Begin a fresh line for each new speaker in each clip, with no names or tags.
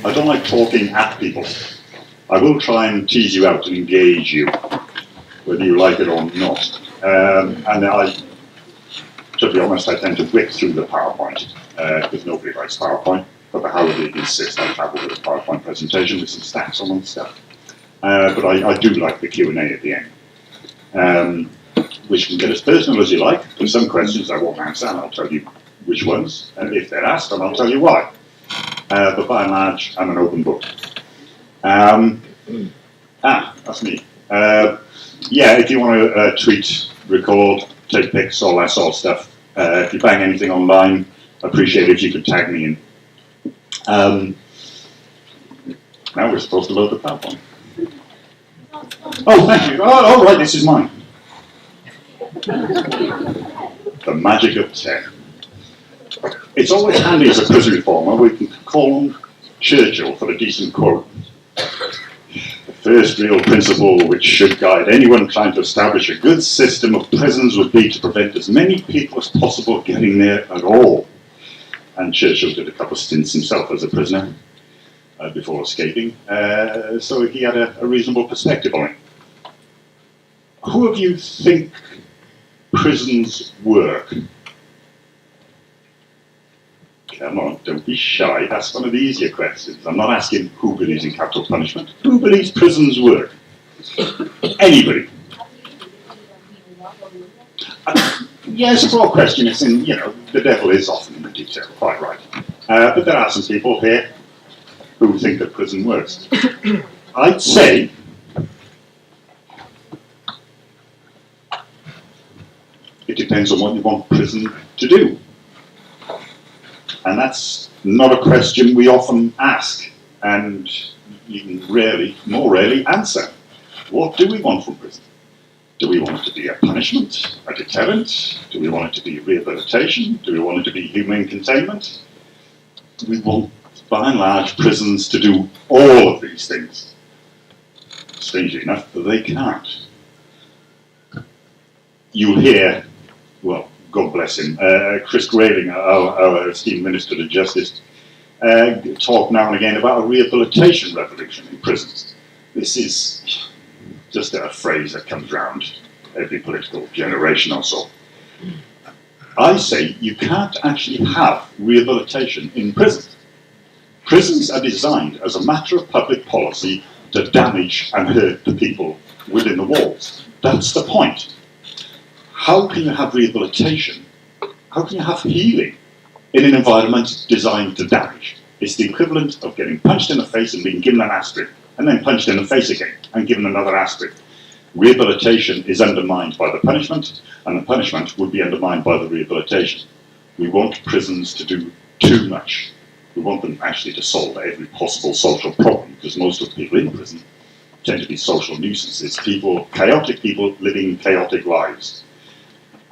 I don't like talking at people. I will try and tease you out and engage you, whether you like it or not. To be honest, I tend to whip through the PowerPoint, because nobody likes PowerPoint, but the Howard insists I travel with a PowerPoint presentation with some stats on and stuff. But I do like the Q&A at the end, which can get as personal as you like. There's some questions I won't answer, and I'll tell you which ones, and if they're asked, and I'll tell you why. But by and large, I'm an open book. That's me. Yeah, if you want to tweet, record, take pics, all that sort of stuff, if you bang anything online, I appreciate it if you could tag me in. Now we're supposed to load the PowerPoint. Oh, thank you. Oh, right, this is mine. The magic of 10. It's always handy as a prison reformer, we can call on Churchill for a decent quote. The first real principle which should guide anyone trying to establish a good system of prisons would be to prevent as many people as possible getting there at all. And Churchill did a couple of stints himself as a prisoner before escaping, so he had a reasonable perspective on it. Who of you think prisons work? Come on, don't be shy. That's one of the easier questions. I'm not asking who believes in capital punishment. Who believes prisons work? Anybody? Yeah, it's a broad question. It's in, the devil is often in the detail, quite right. But there are some people here who think that prison works. I'd say it depends on what you want prison to do. And that's not a question we often ask, and even more rarely answer. What do we want from prison? Do we want it to be a punishment, a deterrent? Do we want it to be rehabilitation? Do we want it to be humane containment? We want, by and large, prisons to do all of these things. Strangely enough, they can't. You'll hear, well, God bless him, Chris Grayling, our esteemed Minister of Justice, talk now and again about a rehabilitation revolution in prisons. This is just a phrase that comes round every political generation or so. I say you can't actually have rehabilitation in prisons. Prisons are designed as a matter of public policy to damage and hurt the people within the walls. That's the point. How can you have rehabilitation? How can you have healing in an environment designed to damage? It's the equivalent of getting punched in the face and being given an aspirin, and then punched in the face again and given another aspirin. Rehabilitation is undermined by the punishment, and the punishment would be undermined by the rehabilitation. We want prisons to do too much. We want them actually to solve every possible social problem, because most of the people in prison tend to be social nuisances, chaotic people living chaotic lives.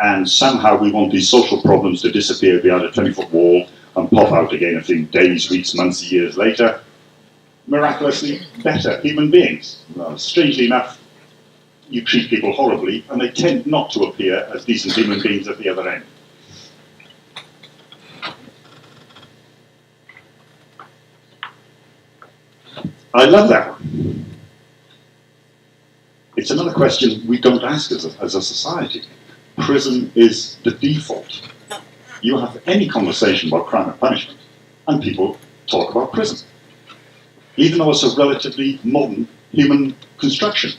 And somehow we want these social problems to disappear behind a 20-foot wall and pop out again a few days, weeks, months, years later, miraculously better human beings. Well, strangely enough, you treat people horribly, and they tend not to appear as decent human beings at the other end. I love that one. It's another question we don't ask as a society. Prison is the default. You have any conversation about crime and punishment, and people talk about prison. Even though it's a relatively modern human construction,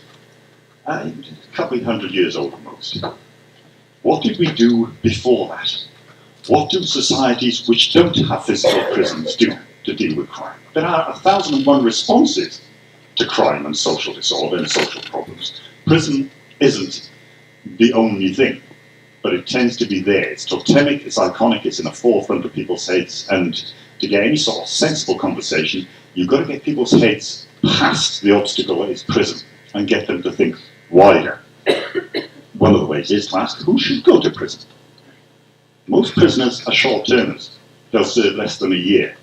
a couple of hundred years old at most. What did we do before that? What do societies which don't have physical prisons do to deal with crime? There are 1,001 responses to crime and social disorder and social problems. Prison isn't the only thing, but it tends to be there. It's totemic, it's iconic, it's in the forefront of people's heads, and to get any sort of sensible conversation, you've got to get people's heads past the obstacle that is prison and get them to think wider. One of the ways is to ask who should go to prison. Most prisoners are short-termers. They'll serve less than a year.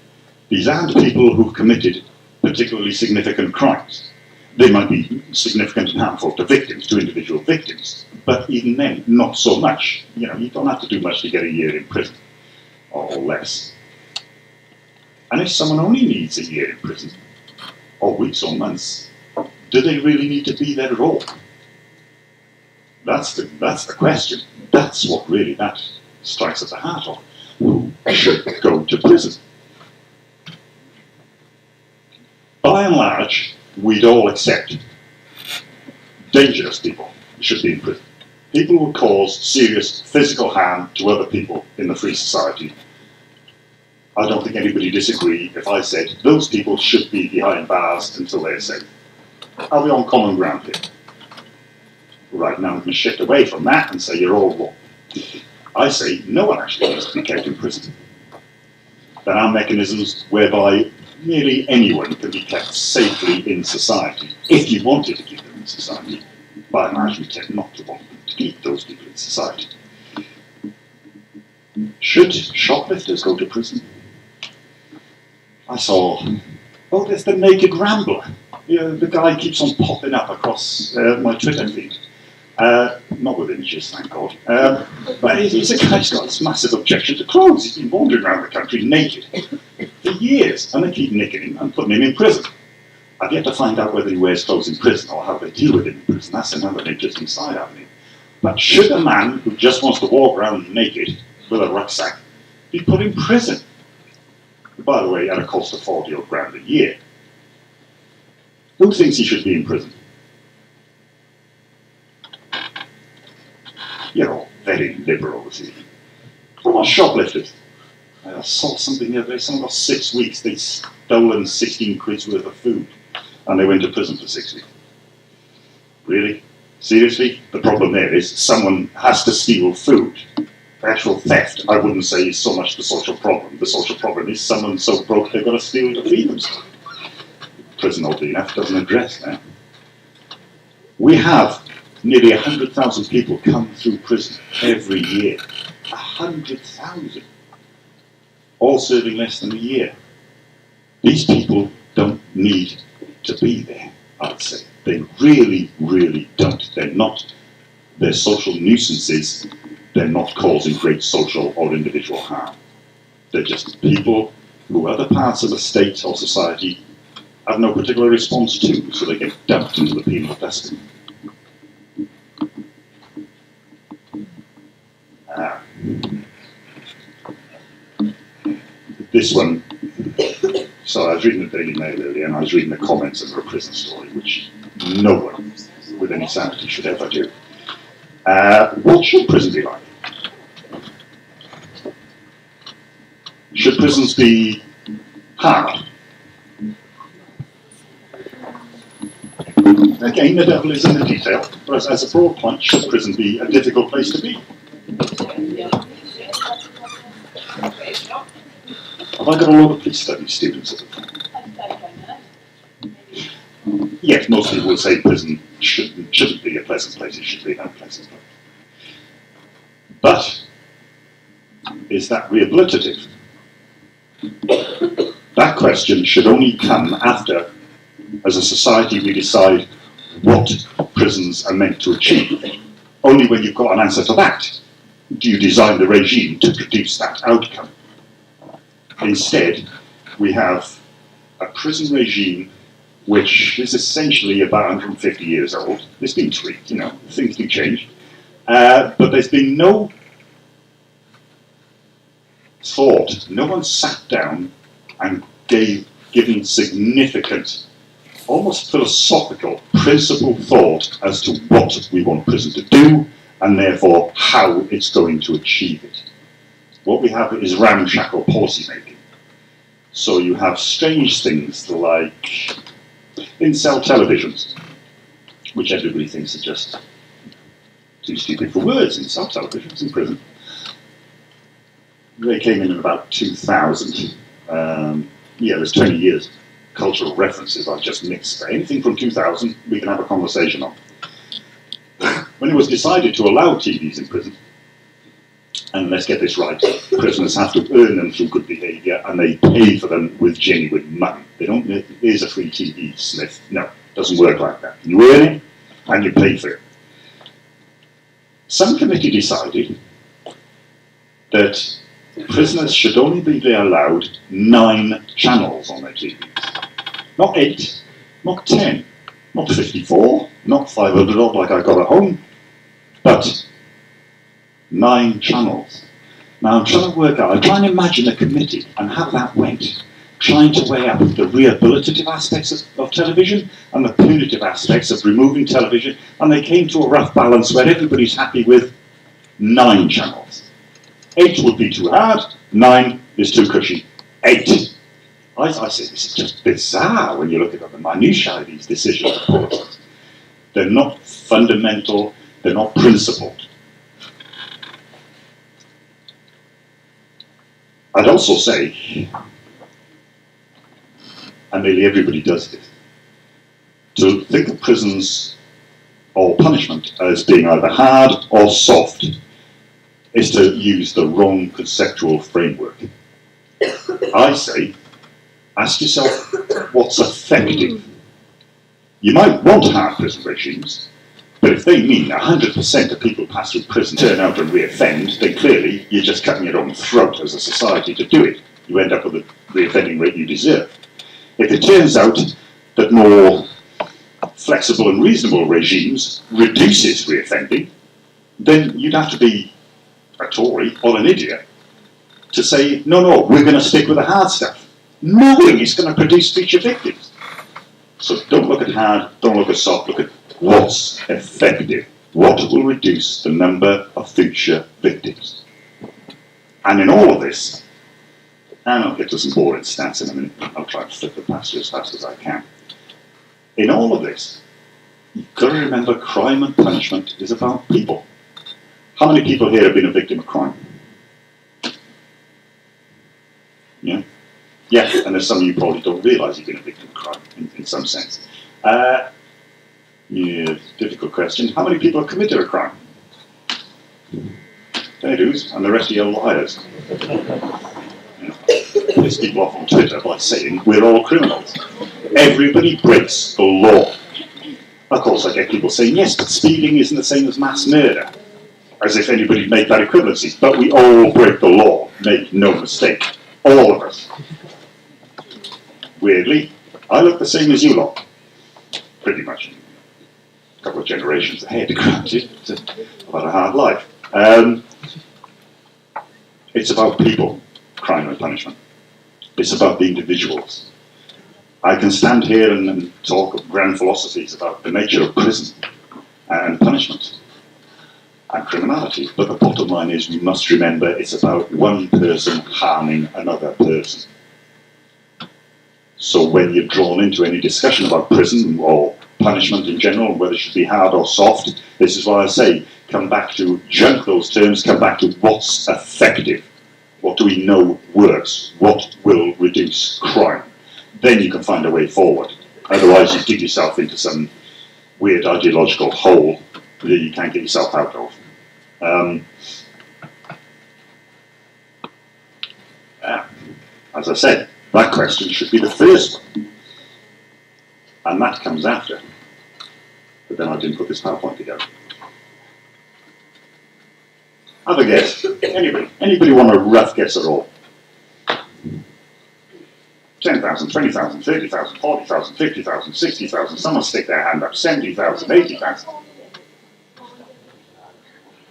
These aren't people who've committed particularly significant crimes. They might be significant and harmful to victims, to individual victims, but even then, not so much. You don't have to do much to get a year in prison, or less. And if someone only needs a year in prison, or weeks or months, do they really need to be there at all? That's the question. That's what really that strikes at the heart of. Who should go to prison? By and large, we'd all accept dangerous people should be in prison. People who cause serious physical harm to other people in the free society. I don't think anybody disagree if I said those people should be behind bars until they're safe. Are we on common ground here? Right, now I'm going to shift away from that and say you're all wrong. I say no one actually needs to be kept in prison. There are mechanisms whereby nearly anyone can be kept safely in society, if you wanted to keep them in society. By and large, we tend not to want them to keep those people in society. Should shoplifters go to prison? I saw, oh, there's the naked rambler. The guy keeps on popping up across my Twitter feed. Not with images, thank God. But he's a guy who's got this massive objection to clothes. He's been wandering around the country naked for years, and they keep nicking him and putting him in prison. I've yet to find out whether he wears clothes in prison or how they deal with him in prison. That's another interesting side of it. But should a man who just wants to walk around naked with a rucksack be put in prison? By the way, at a cost of 40 odd grand a year. Who thinks he should be in prison? You're all very liberal, see. What about shoplifters? I saw something the other day, someone got 6 weeks, they'd stolen 16 quid's worth of food, and they went to prison for 6 weeks. Really? Seriously? The problem there is someone has to steal food. Actual theft, I wouldn't say, is so much the social problem. The social problem is someone so broke they've got to steal to feed themselves. Prison, oddly enough, doesn't address that. We have nearly 100,000 people come through prison every year. 100,000. All serving less than a year. These people don't need to be there, I'd say. They really, really don't. They're social nuisances. They're not causing great social or individual harm. They're just people who other parts of the state or society have no particular response to, so they get dumped into the penal dustbin. This one, so I was reading the Daily Mail earlier, and I was reading the comments of a prison story, which no one with any sanity should ever do. What should prison be like? Should prisons be hard? Again, the devil is in the detail, but as a broad point, should prison be a difficult place to be? Have I got a lot of police studies students at the time? Yes, most people would say prison shouldn't be a pleasant place, it should be an unpleasant place. But, is that rehabilitative? That question should only come after, as a society, we decide what prisons are meant to achieve. Only when you've got an answer to that do you design the regime to produce that outcome. Instead, we have a prison regime which is essentially about 150 years old. It's been tweaked, things do change. But there's been no thought, no one sat down and given significant, almost philosophical, principled thought as to what we want prison to do, and therefore how it's going to achieve it. What we have is ramshackle policy making. So you have strange things like in-cell televisions, which everybody thinks are just too stupid for words, in-cell televisions in prison. They came in about 2000. There's 20 years cultural references I've just mixed. Anything from 2000 we can have a conversation on. When it was decided to allow TVs in prison, and let's get this right, prisoners have to earn them through good behaviour, and they pay for them with genuine money. They don't, here's a free TV, Smith. No, it doesn't work like that. You earn it, and you pay for it. Some committee decided that Prisoners should only be allowed 9 channels on their TVs. Not 8, not 10, not 54, not 500 odd like I got at home, but 9 channels. Now I'm trying to work out, I'm trying to imagine a committee and how that went, trying to weigh up the rehabilitative aspects of television and the punitive aspects of removing television, and they came to a rough balance where everybody's happy with 9 channels. 8 would be too hard, 9 is too cushy. 8. I say this is just bizarre when you look at the minutiae of these decisions, of course. They're not fundamental, they're not principled. I'd also say, and nearly everybody does this, to think of prisons or punishment as being either hard or soft is to use the wrong conceptual framework. I say, ask yourself what's effective. You might want hard prison regimes, but if they mean 100% of people pass through prison turn out and re-offend, then clearly you're just cutting your own throat as a society to do it. You end up with the re-offending rate you deserve. If it turns out that more flexible and reasonable regimes reduces re-offending, then you'd have to be a Tory or an idiot to say, no, we're going to stick with the hard stuff, knowing it's going to produce future victims. So don't look at hard, don't look at soft, look at what's effective, what will reduce the number of future victims. And in all of this, and I'll get to some boring stats in a minute, I'll try to flip the past as fast as I can. In all of this, you've got to remember crime and punishment is about people. How many people here have been a victim of crime? Yeah? Yeah, and there's some of you probably don't realise you've been a victim of crime, in some sense. Yeah, difficult question. How many people have committed a crime? Fair dues, and the rest of you are liars. You know, piss people off on Twitter by saying we're all criminals. Everybody breaks the law. Of course, I get people saying, yes, but speeding isn't the same as mass murder. As if anybody made that equivalency. But we all break the law, make no mistake. All of us. Weirdly, I look the same as you lot. Pretty much. A couple of generations ahead, granted. It's about a hard life. It's about people, crime and punishment. It's about the individuals. I can stand here and talk of grand philosophies about the nature of prison and punishment and criminality, but the bottom line is we must remember it's about one person harming another person. So when you're drawn into any discussion about prison or punishment in general, whether it should be hard or soft, this is why I say, come back to, junk those terms, come back to what's effective. What do we know works? What will reduce crime? Then you can find a way forward. Otherwise you dig yourself into some weird ideological hole that you can't get yourself out of. As I said, that question should be the first one. And that comes after. But then I didn't put this PowerPoint together. Have a guess. Anybody want a rough guess at all? 10,000, 20,000, 30,000, 40,000, 50,000, 60,000. Someone stick their hand up. 70,000, 80,000.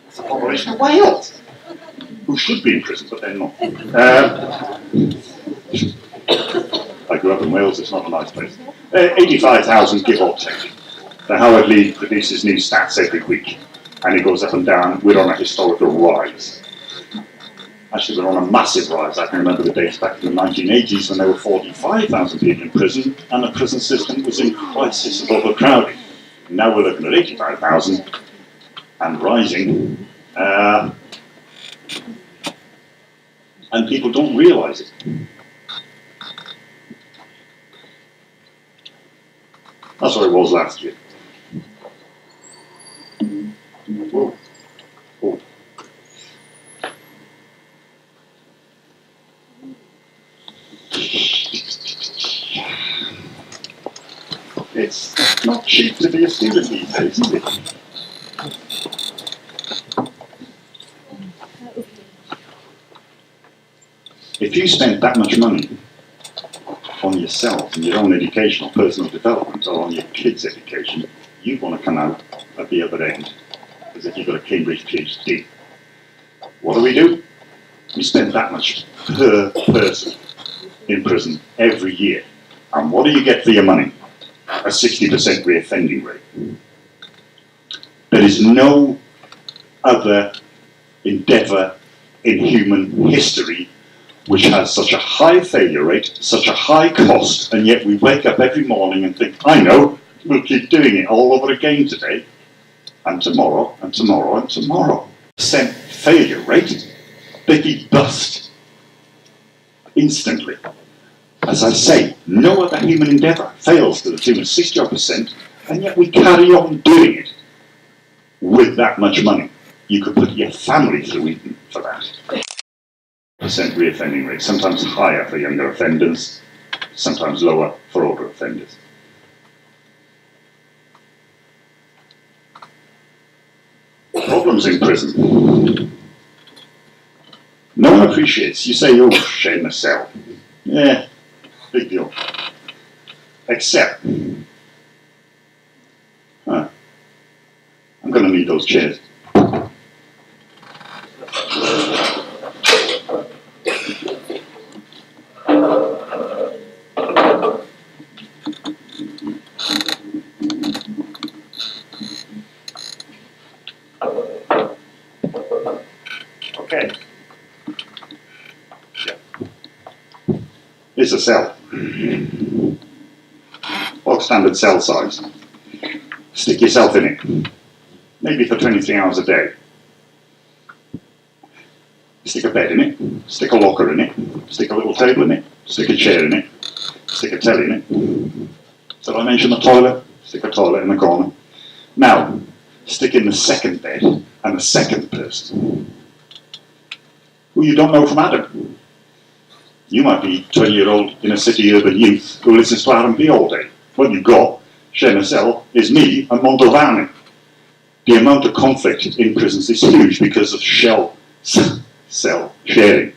That's the population of Wales, who should be in prison, but they're not. I grew up in Wales, it's not a nice place. 85,000, give or take. The Howard League produces new stats every week, and it goes up and down. We're on a historical rise. Actually, we're on a massive rise. I can remember the dates back in the 1980s when there were 45,000 people in prison, and the prison system was in crisis of overcrowding. Now we're looking at 85,000 and rising. And people don't realise it. That's what it was last year. Whoa. Oh. It's not cheap to be a student these days, is it? If you spent that much money on yourself and your own education or personal development or on your kids' education, you want to come out at the other end as if you've got a Cambridge PhD. What do? We spend that much per person in prison every year. And what do you get for your money? A 60% reoffending rate. There is no other endeavour in human history which has such a high failure rate, such a high cost, and yet we wake up every morning and think, I know, we'll keep doing it all over again today, and tomorrow, and tomorrow, and tomorrow. Percent failure rate, they'd be bust instantly. As I say, no other human endeavour fails to the tune of 60%, and yet we carry on doing it with that much money. You could put your family through Eton for that. Percent reoffending rate, sometimes higher for younger offenders, sometimes lower for older offenders. Problems in prison. No one appreciates. You say, oh, shame in a cell. Yeah, big deal. Except, I'm going to need those chairs. Okay. Yeah. It's a cell. Bog standard cell size. Stick yourself in it. Maybe for 23 hours a day. Stick a bed in it. Stick a locker in it. Stick a little table in it. Stick a chair in it. Stick a telly in it. Did I mention the toilet? Stick a toilet in the corner. Now, stick in the second bed and the second person who you don't know from Adam. You might be 20-year-old inner city urban youth who listens to R&B all day. What you've got, sharing a cell, is me and Montalbano. The amount of conflict in prisons is huge because of cell sharing.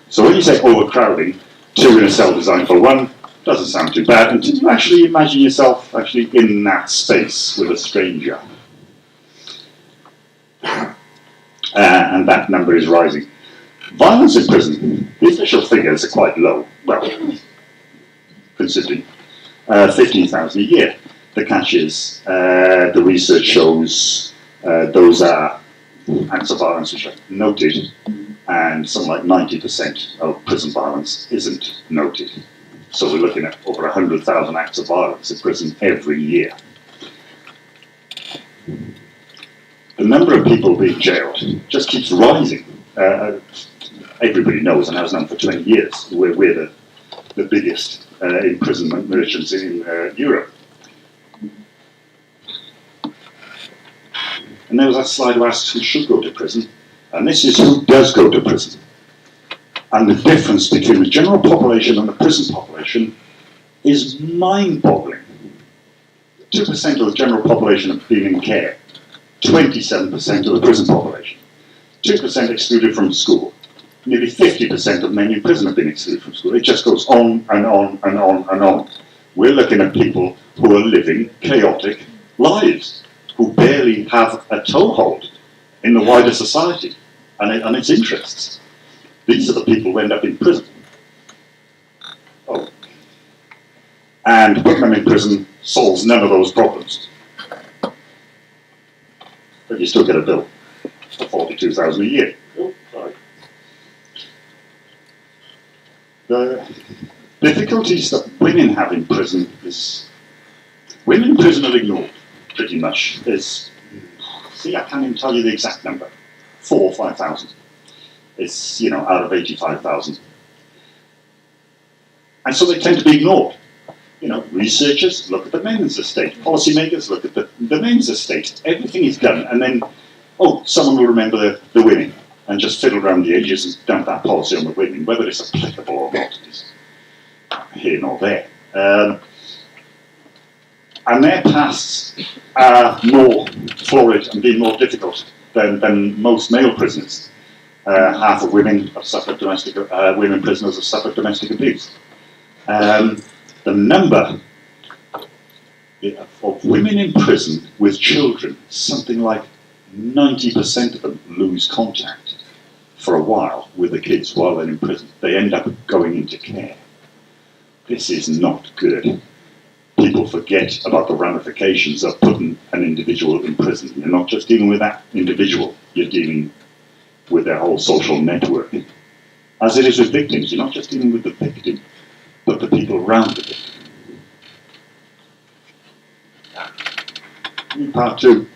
So when you say overcrowding, 2 in a cell designed for 1, doesn't sound too bad until you actually imagine yourself actually in that space with a stranger. And that number is rising. Violence in prison, the official figures are quite low, well, considering 15,000 a year. The catch is, the research shows those are acts of violence which are noted, and something like 90% of prison violence isn't noted. So we're looking at over 100,000 acts of violence in prison every year. The number of people being jailed just keeps rising. Everybody knows, and has known for 20 years, we're the biggest imprisonment merchants in Europe. And there was that slide who asks who should go to prison, and this is who does go to prison. And the difference between the general population and the prison population is mind-boggling. 2% of the general population have been in care, 27% of the prison population, 2% excluded from school. Nearly 50% of men in prison have been excluded from school. It just goes on and on and on and on. We're looking at people who are living chaotic lives, who barely have a toehold in the wider society and its interests. These are the people who end up in prison. Oh. And putting them in prison solves none of those problems. But you still get a bill for 42,000 a year. Oh, sorry. The difficulties that women have in prison is, women in prison are ignored, pretty much. There's, see, I can't even tell you the exact number, 4,000 or 5,000. It's, out of 85,000. And so they tend to be ignored. Researchers look at the men's estate, policymakers look at the men's estate. Everything is done, and then, someone will remember the women and just fiddle around the edges and dump that policy on the women, whether it's applicable or not is here nor there. And their pasts are more florid and being more difficult than most male prisoners. Half of women have suffered women prisoners have suffered domestic abuse. The number of women in prison with children, something like 90% of them lose contact for a while with the kids while they're in prison. They end up going into care. This is not good. People forget about the ramifications of putting an individual in prison. You're not just dealing with that individual, you're dealing with their whole social network. As it is with victims, you're not just dealing with the victim, but the people around the victim. In part two.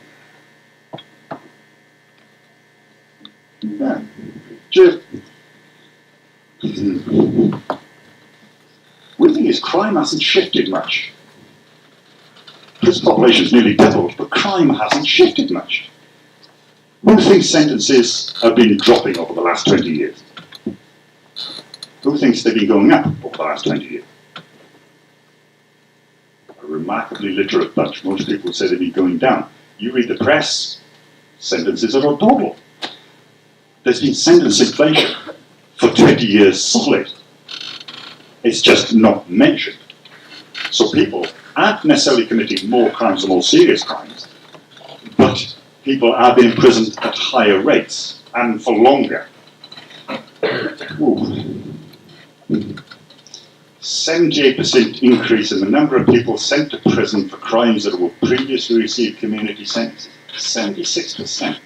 Yeah. Cheers. One thing is, crime hasn't shifted much. Prison population's nearly doubled, but crime hasn't shifted much. Who thinks sentences have been dropping over the last 20 years? Who thinks they've been going up over the last 20 years? A remarkably literate bunch. Most people say they've been going down. You read the press, sentences are on double. There's been sentence inflation for 20 years solid. It's just not mentioned. So people aren't necessarily committing more crimes or more serious crimes, but people are being imprisoned at higher rates and for longer. 78% increase in the number of people sent to prison for crimes that would previously received community sentences. 76%.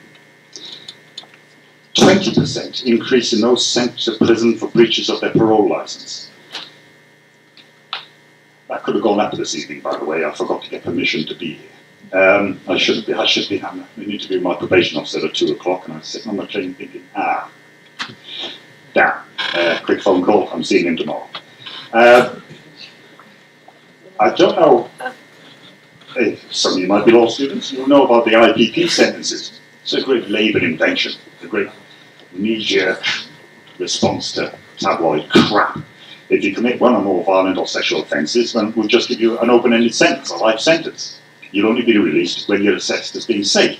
20% increase in those sent to prison for breaches of their parole license. That could have gone up this evening, by the way. I forgot to get permission to be here. I should be. I need to be with my probation officer at 2 o'clock, and I was sitting on the train thinking, damn, quick phone call, I'm seeing him tomorrow. I don't know if some of you might be law students, you'll know about the IPP sentences. It's a great Labour invention, a great knee-jerk response to tabloid crap. If you commit one or more violent or sexual offences, then we'll just give you an open-ended sentence, a life sentence. You'll only be released when you're assessed as being safe.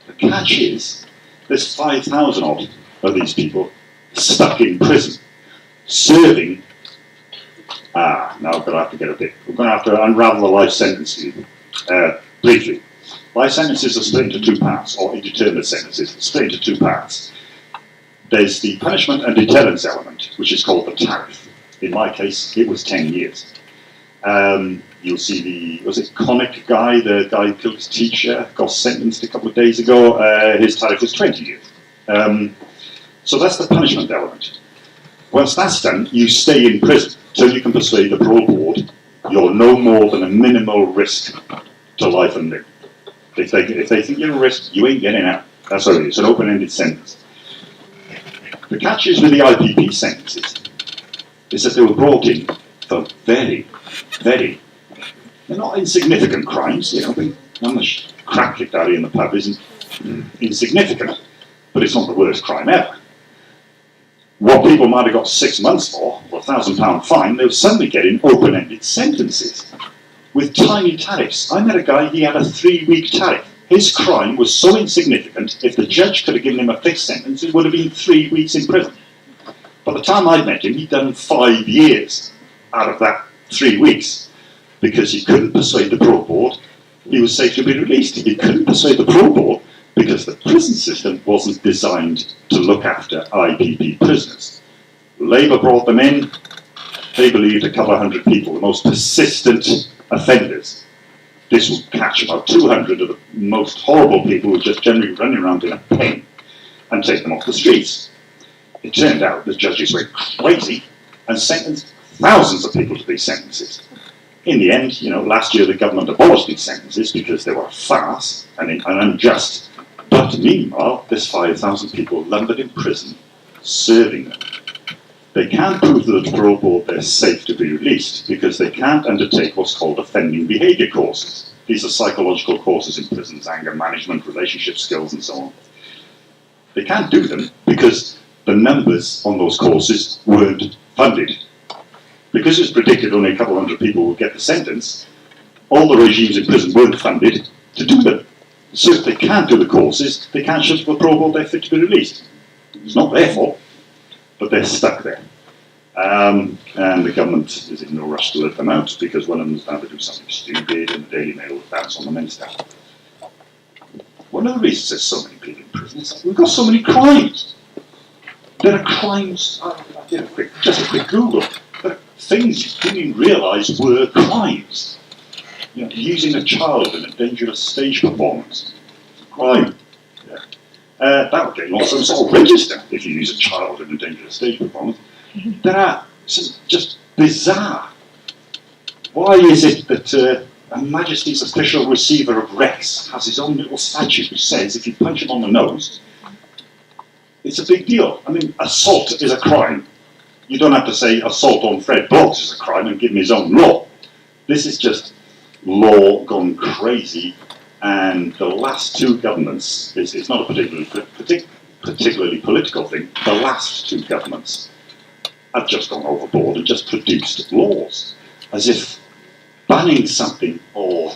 The catch is, there's 5,000 odd of these people stuck in prison, serving. Now we're going to have to get a bit. We're going to have to unravel the life sentence here, briefly. Life sentences are split into two parts, or indeterminate sentences, split into two parts. There's the punishment and deterrence element, which is called the tariff. In my case, it was 10 years. You'll see was it Connick guy, the guy who killed his teacher, got sentenced a couple of days ago. His tariff was 20 years. So that's the punishment element. Once that's done, you stay in prison till you can persuade the parole board you're no more than a minimal risk to life and limb. If they think you're a risk, you ain't getting out. That's what it is. It's an open-ended sentence. The catch is with the IPP sentences is that they were brought in for very, they're not insignificant crimes, you know, how much crack kicked out in the pub isn't insignificant, but it's not the worst crime ever. What people might have got 6 months for, or £1,000 fine, they were suddenly getting open-ended sentences with tiny tariffs. I met a guy, he had a 3-week tariff. His crime was so insignificant, if the judge could have given him a fixed sentence, it would have been 3 weeks in prison. By the time I'd met him, he'd done 5 years out of that 3 weeks, because he couldn't persuade the parole board he was safe to be released. He couldn't persuade the parole board because the prison system wasn't designed to look after IPP prisoners. Labour brought them in. They believed a couple of hundred people, the most persistent offenders. This would catch about 200 of the most horrible people who were just generally running around in a pen and take them off the streets. It turned out the judges went crazy and sentenced thousands of people to these sentences. In the end, you know, last year the government abolished these sentences because they were a farce and unjust. But meanwhile, there's 5,000 people lumbered in prison, serving them. They can't prove to the parole board they're safe to be released because they can't undertake what's called offending behaviour courses. These are psychological courses in prisons, anger management, relationship skills and so on. They can't do them because the numbers on those courses weren't funded. Because it's predicted only a couple hundred people will get the sentence, all the regimes in prison weren't funded to do them. So if they can't do the courses, they can't show to the parole board they're fit to be released. It's not their fault, but they're stuck there. And the government is in no rush to let them out because one of them is bound to do something stupid and the Daily Mail will bounce on the minister. One of the reasons there's so many people in prison is that we've got so many crimes. There are crimes, I did just a quick Google, there are things you didn't even realise were crimes. You know, using a child in a dangerous stage performance, it's a crime. Yeah. That would get you on some sort of register if you use a child in a dangerous stage performance. There are some just bizarre. Why is it that Her Majesty's Official Receiver of Wrecks has his own little statute which says if you punch him on the nose, it's a big deal. I mean, assault is a crime. You don't have to say assault on Fred Boggs is a crime and give him his own law. This is just law gone crazy, and the last two governments, it's not a particularly political thing, the last two governments have just gone overboard and just produced laws as if banning something or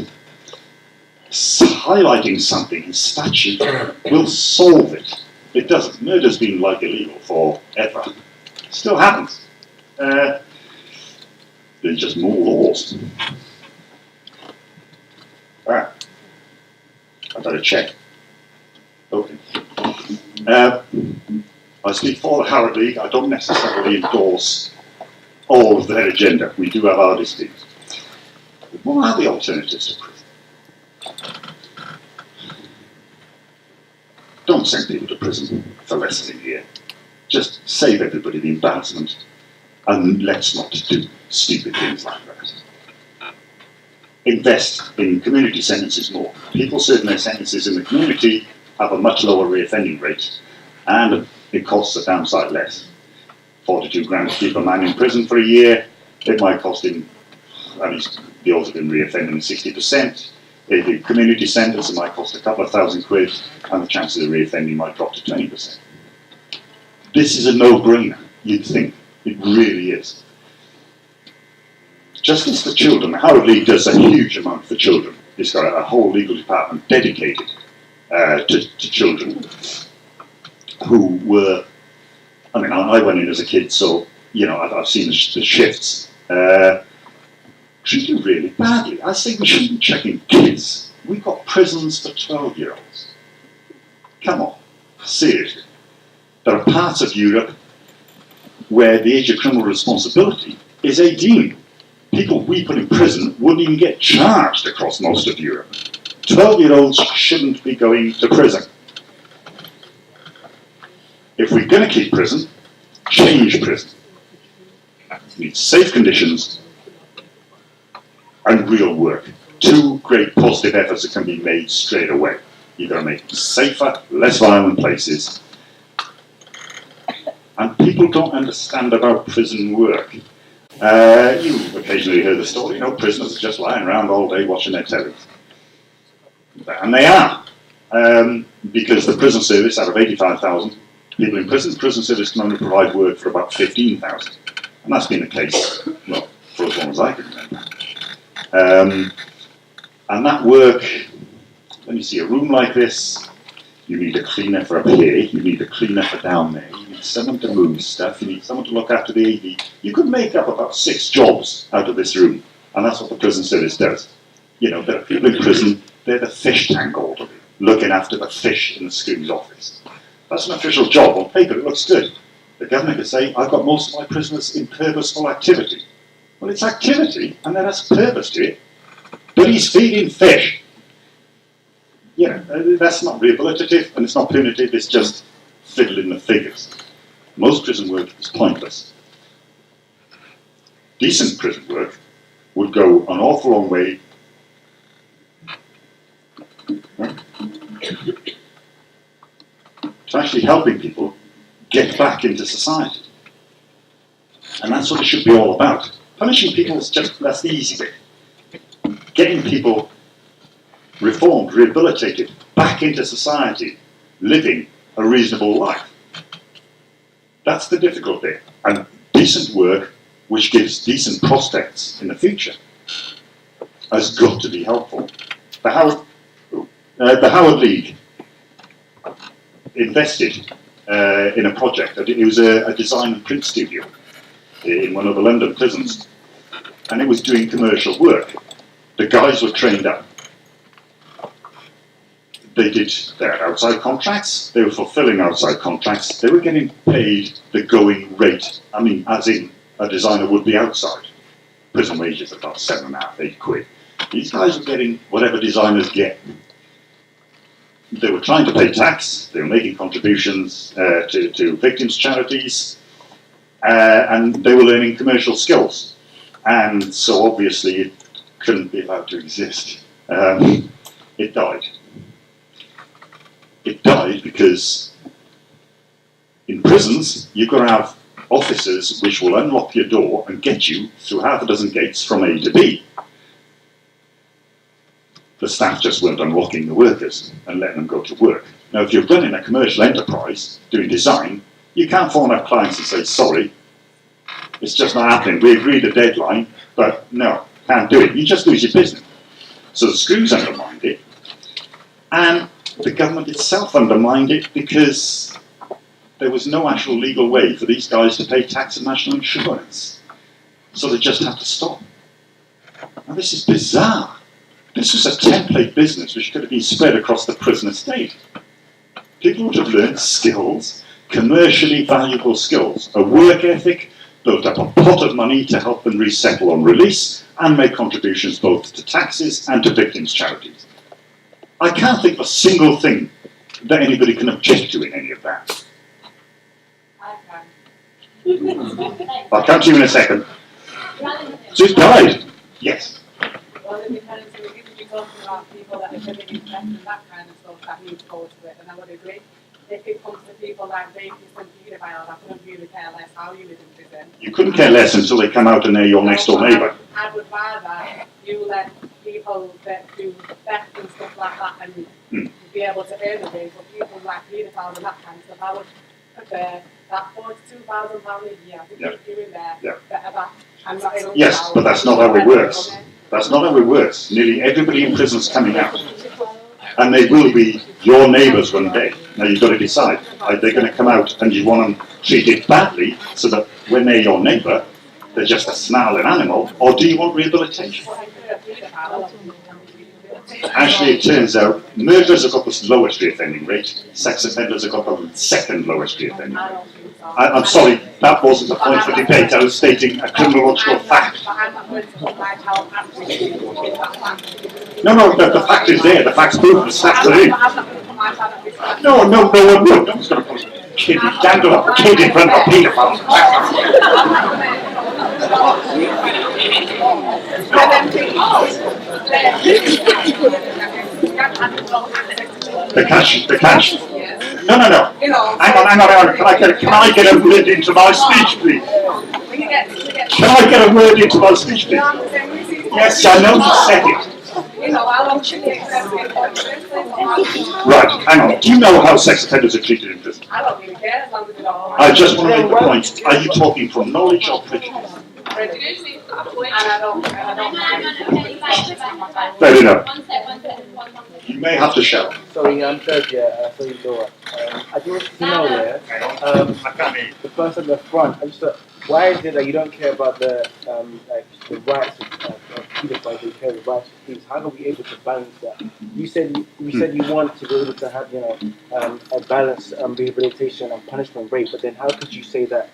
highlighting something in statute will solve it. It doesn't. Murder's been like illegal forever. Still happens. There's just more laws. I better check. Okay. I speak for the Howard League. I don't necessarily endorse all of their agenda. We do have our disputes. But what are the alternatives to prison? Don't send people to prison for less than a year. Just save everybody the embarrassment, and let's not do stupid things like that. Invest in community sentences more. People serving their sentences in the community have a much lower reoffending rate, and it costs a downside less. 42 grand to keep a man in prison for a year, it might cost him, and he's the odds of him reoffending 60%. If the community sentence, it might cost a couple of £1,000, and the chances of reoffending might drop to 20%. This is a no-brainer, you'd think. It really is. Justice for children. The Howard League does a huge amount for children. It's got a whole legal department dedicated to children who were, I mean, I went in as a kid, so, you know, I've seen the shifts. Treated really badly. I say we shouldn't be checking kids. We've got prisons for 12-year-olds. Come on, seriously. There are parts of Europe where the age of criminal responsibility is 18. People we put in prison wouldn't even get charged across most of Europe. 12-year-olds shouldn't be going to prison. If we're going to keep prison, change prison. We need safe conditions and real work. Two great positive efforts that can be made straight away. You've got to make safer, less violent places. And people don't understand about prison work. You've occasionally heard the story, you know, prisoners are just lying around all day watching their telly. And they are. Because the prison service, out of 85,000 people in prison, the prison service can only provide work for about 15,000. And that's been the case, well, for as long as I can remember. And that work, let me see, a room like this, you need a cleaner for up here, you need a cleaner for down there, you need someone to move stuff, you need someone to look after the AV. You could make up about 6 jobs out of this room, and that's what the prison service does. You know, there are people in prison, they're the fish tank orderly, looking after the fish in the school's office. That's an official job. On paper, it looks good. The governor could say, I've got most of my prisoners in purposeful activity. Well, it's activity, and there has purpose to it. But he's feeding fish. You know, that's not rehabilitative, and it's not punitive, it's just fiddling the figures. Most prison work is pointless. Decent prison work would go an awful long way to actually helping people get back into society. And that's what it should be all about. Punishing people is just, that's the easy bit. Getting people reformed, rehabilitated, back into society, living a reasonable life. That's the difficult bit. And decent work, which gives decent prospects in the future, has got to be helpful. The Howard League invested in a project. It was a design and print studio in one of the London prisons, and it was doing commercial work. The guys were trained up. They did their outside contracts, they were fulfilling outside contracts, they were getting paid the going rate, I mean, as in a designer would be outside. Prison wages are about £7.5, £8. These guys were getting whatever designers get. They were trying to pay tax, they were making contributions to victims' charities, and they were learning commercial skills. And so obviously it couldn't be allowed to exist. It died. It died because in prisons you've got to have officers which will unlock your door and get you through half a dozen gates from A to B. The staff just weren't unlocking the workers and letting them go to work. Now, if you're running a commercial enterprise doing design, you can't phone up clients and say, sorry, it's just not happening. We agreed a deadline, but no, can't do it. You just lose your business. So the screws undermined it, and the government itself undermined it because there was no actual legal way for these guys to pay tax and national insurance. So they just had to stop. Now this is bizarre. This was a template business which could have been spread across the prison estate. People would have learned skills, commercially valuable skills, a work ethic, built up a pot of money to help them resettle on release, and make contributions both to taxes and to victims' charities. I can't think of a single thing that anybody can object to in any of that. I'll come to you in a second. So it's died. Yes.
Well, it depends. So if you're talking about people that are living in debt and that kind of stuff, that needs to go to it, and I would agree. If it comes to people like rapists and paedophiles, I couldn't really care less how you live in prison.
You couldn't care less until they come out and they're your next door neighbour.
I would rather you let people that do theft and stuff like that and be able to earn a wage, but people like paedophiles and that kind of stuff, I would prefer that £42,000 a year to keep you in there better back.
Yes, but that's not how it works. That's not how it works. Nearly everybody in prison's coming out. And they will be your neighbours one day. Now you've got to decide. Are they going to come out and you want them treated badly so that when they're your neighbour, they're just a snarling animal, or do you want rehabilitation? Actually, it turns out murderers have got the lowest reoffending rate, sex offenders have got the second lowest reoffending rate. I'm sorry, that wasn't the point for debate. I was stating a criminological fact. No, the fact is there. The fact's proven. The facts are in. No one would. No one's going to put a kid, dangle up a kid in front of a paedophile. The cash. No. Hang on. Can I get a word into my speech, please? Can I get a word into my speech, please? Yes, I know you said it. Right, hang on. Do you know how sex offenders are treated in prison?
I don't really care as long as it's all.
I just want to make the point. Are you talking from knowledge or prejudice?
Prejudice, and I don't.
Fair enough. You may have to shout.
Sorry, I'm third year, I saw your door. I do want to know
I can't hear you.
the person at the front, why is it that you don't care about the rights of paedophiles, you care about the rights of thieves? How are we able to balance that? You said you want to be able to have a balanced rehabilitation and punishment rate, but then how could you say that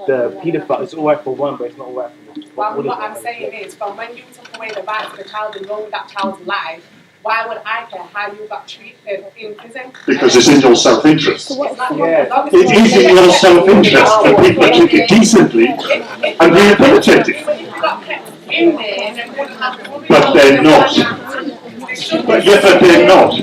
the paedophile is all right for one, but it's not all right for the
Well, what I'm saying is, from when you took away the rights of the child and ruined that child's life, why would I care how you got treated in prison?
Because it's in your self-interest.
Yeah.
It is in your self-interest that people are treated decently and rehabilitated. But they're not. But they're not.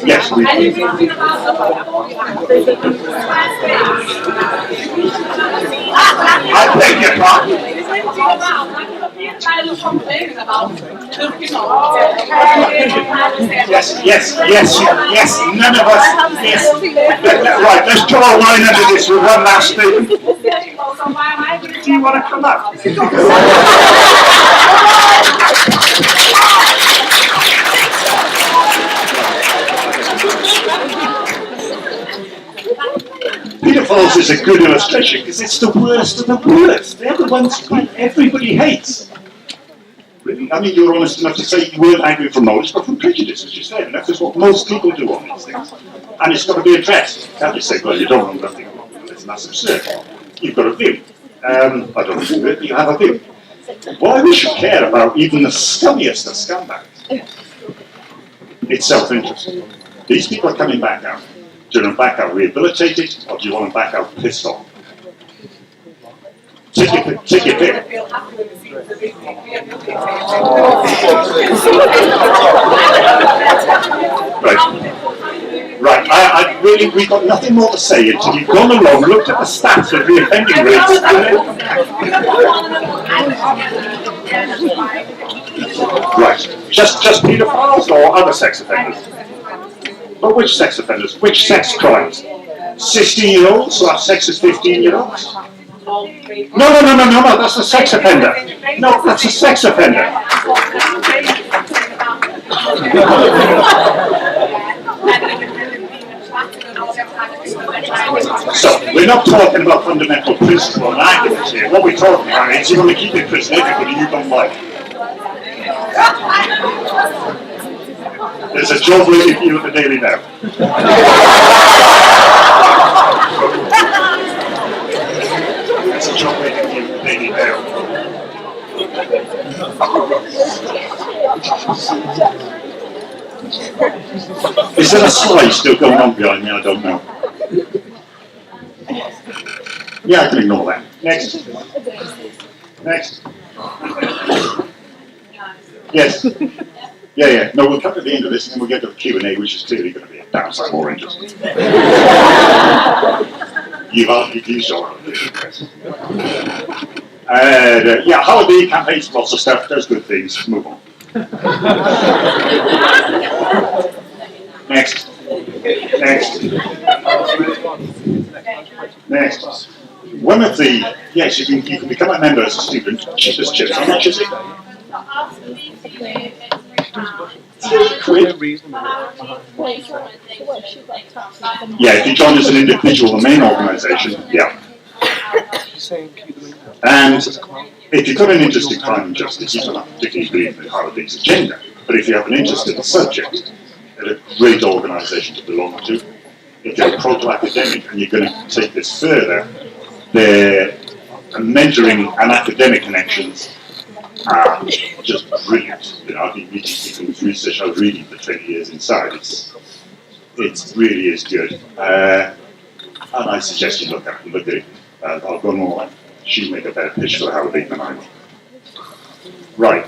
Yes, we do. I beg your pardon.
complaining about
yes, none of us, yes. Right, let's draw a line under this with one last statement. Do you want to come up? Pedophiles is a good illustration because it's the worst of the worst. They're the ones everybody hates. Really? I mean, you were honest enough to say you weren't angry from knowledge, but from prejudice, as you said, and that's just what most people do on these things. And it's got to be addressed. You can't just say, well, you don't know nothing about this, and that's absurd. You've got a view. I don't agree with it, but you have a view. Why we should care about even the scummiest of scumbags? It's self-interest. These people are coming back out. Do you want them back out rehabilitated, or do you want them back out pissed off? Take your pick. Right. I really, we've got nothing more to say until you've gone along, looked at the stats of the offending rates, right. Just paedophiles or other sex offenders? But which sex offenders? Which sex crimes? 16-year-olds who have sex with 15-year-olds? No, that's a sex offender. No, that's a sex offender. So, we're not talking about fundamental principle and arguments here. What we're talking about is you want to keep in prison everybody you don't like. There's a job waiting for you at the Daily Mail. There's a job waiting for you at the Daily Mail. Is there a slide still going on behind me? I don't know. Yeah, I can ignore that. Next. Yes. Yeah. No, we'll come to the end of this and then we'll get to the Q&A, which is clearly going to be a downside more interesting. You saw it. Yeah, holiday campaigns, lots of stuff, does good things. Move on. Next. One of the, yes, you can become a member as a student, cheapest chips. How much is it? £3. Yeah, if you join as an individual, the main organisation, yeah. And if you've got an interest in crime and justice, you don't have to particularly believe in Howard's agenda. But if you have an interest in the subject, it's a great organisation to belong to. If you're a proto-academic and you're going to take this further, their mentoring and academic connections are just brilliant. You know, I've been meeting people with research I was reading for 20 years inside. It really is good. And I suggest you look at it. I'll go more. She'll make a better pitch for Howard than I will. Right.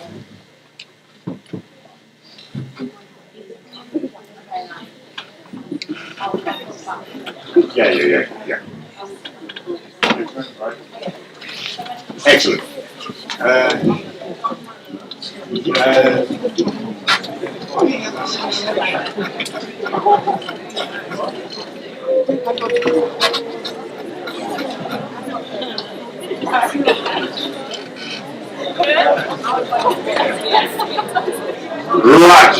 Yeah. Excellent. Right.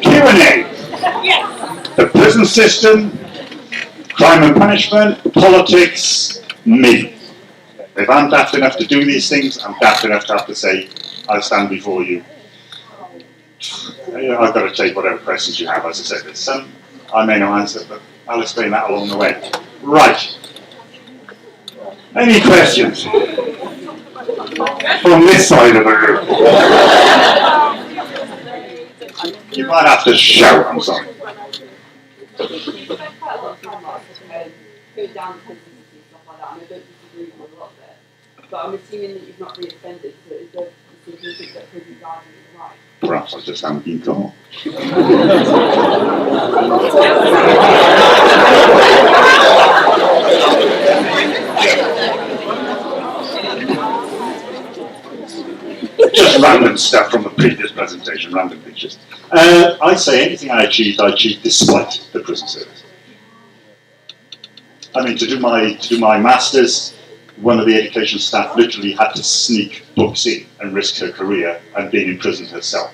Q&A. The prison system, crime and punishment, politics, me. If I'm daft enough to do these things, I'm daft enough to have to say, I'll stand before you. I've got to take whatever questions you have. As I said, there's some I may not answer, but I'll explain that along the way. Right. Any questions? From this side of the room. You might have to shout, I'm sorry.
But I'm assuming that you've not reoffended, so is there something that could be guiding you right?
Perhaps I just haven't been caught. random stuff from the previous presentation, random pictures. I'd say anything I achieved despite the prison service. I mean, to do my masters, one of the education staff literally had to sneak books in and risk her career and being imprisoned herself.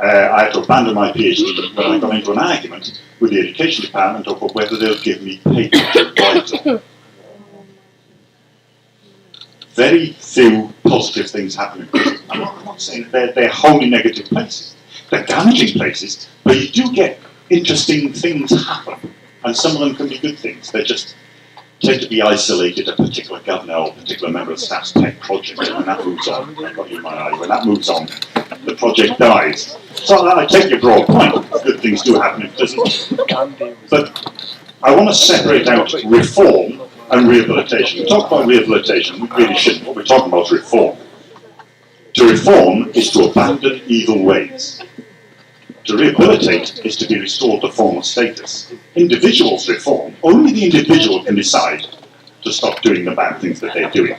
I had to abandon my PhD when I got into an argument with the education department over whether they'll give me paper to write on. Very few positive things happen in prison. I'm not saying they're wholly negative places. They're damaging places, but you do get interesting things happen. And some of them can be good things. They just tend to be isolated, a particular governor or a particular member of staff's pet project, and when that moves on, I've got you in my eye, when that moves on, the project dies. So I take your broad point, good things do happen in prison. But I want to separate out reform and rehabilitation. We talk about rehabilitation, we really shouldn't. What we're talking about is reform. To reform is to abandon evil ways. To rehabilitate is to be restored to former status. Individuals reform. Only the individual can decide to stop doing the bad things that they're doing.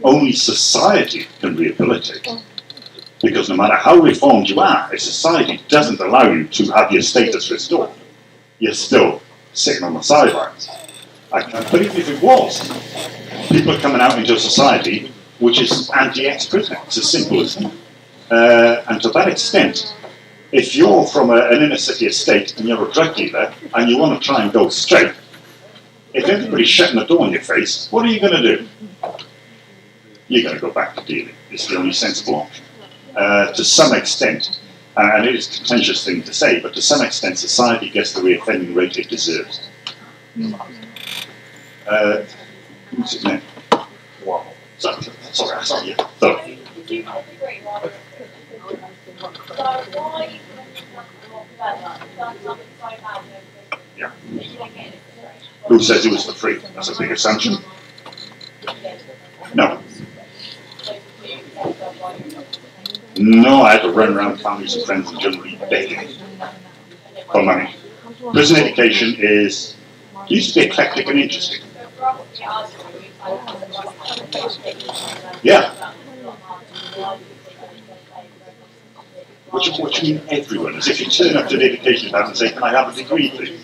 Only society can rehabilitate. Because no matter how reformed you are, if society doesn't allow you to have your status restored, you're still sitting on the sidelines. But even if it was, people are coming out into a society which is anti-ex-prisoner. It's as simple as that. And to that extent, if you're from an inner city estate and you're a drug dealer and you want to try and go straight, if everybody's shutting the door in your face, what are you going to do? You're going to go back to dealing. It's the only sensible option. To some extent, and it is a contentious thing to say, but to some extent society gets the reoffending rate it deserves. Who's it now? Wow. Sorry. Yeah. So, yeah. Who says it was for free? That's a big assumption. No. No, I had to run around families and friends and generally begging for money. Prison education used to be eclectic and interesting. Yeah. What do you mean everyone? As if you turn up to the education department and say, can I have a degree, please?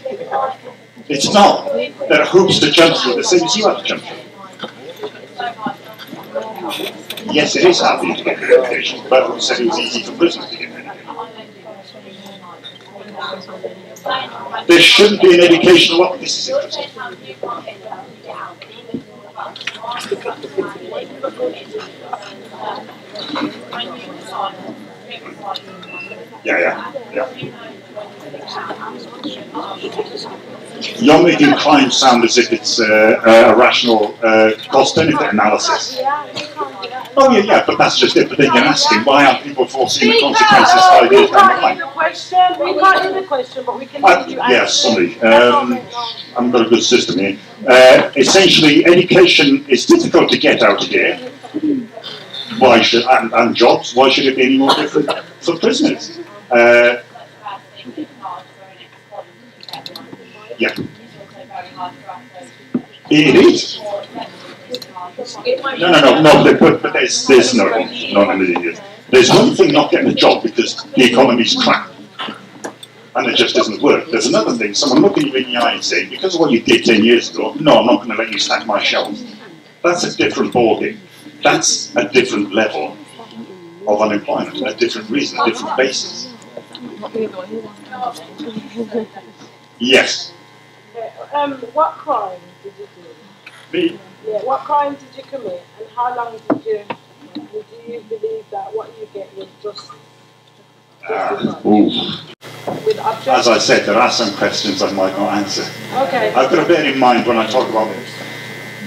It's not. There are hoops to jump through, the same as you have to jump through. Yes, it is hard for you to get an education, but who said it was easy for prisoners to get an education? There shouldn't be an educational option. This is interesting. Yeah. You're making crime sound as if it's a rational cost-benefit analysis. Oh yeah, but that's just it. But then you're asking, why aren't people foreseeing the consequences 5 years down the line?
We can't hear the question, but we can hear you.
Yes, sorry. I haven't got a good system here. Essentially, education is difficult to get out here. Why should and jobs? Why should it be any more different for prisoners? Yeah, it is. No. But there's not a million years. There's one thing not getting a job because the economy's crap, and it just doesn't work. There's another thing. Someone looking you in the eye and saying, because of what you did 10 years ago, no, I'm not going to let you stack my shelves. That's a different ballgame. That's a different level of unemployment, a different reason, a different basis. Yes.
What crime did you do?
Me?
Yeah, what crime did you commit, and how long do you believe that what you get was just
As I said, there are some questions I might not answer.
Okay.
I've got to bear in mind when I talk about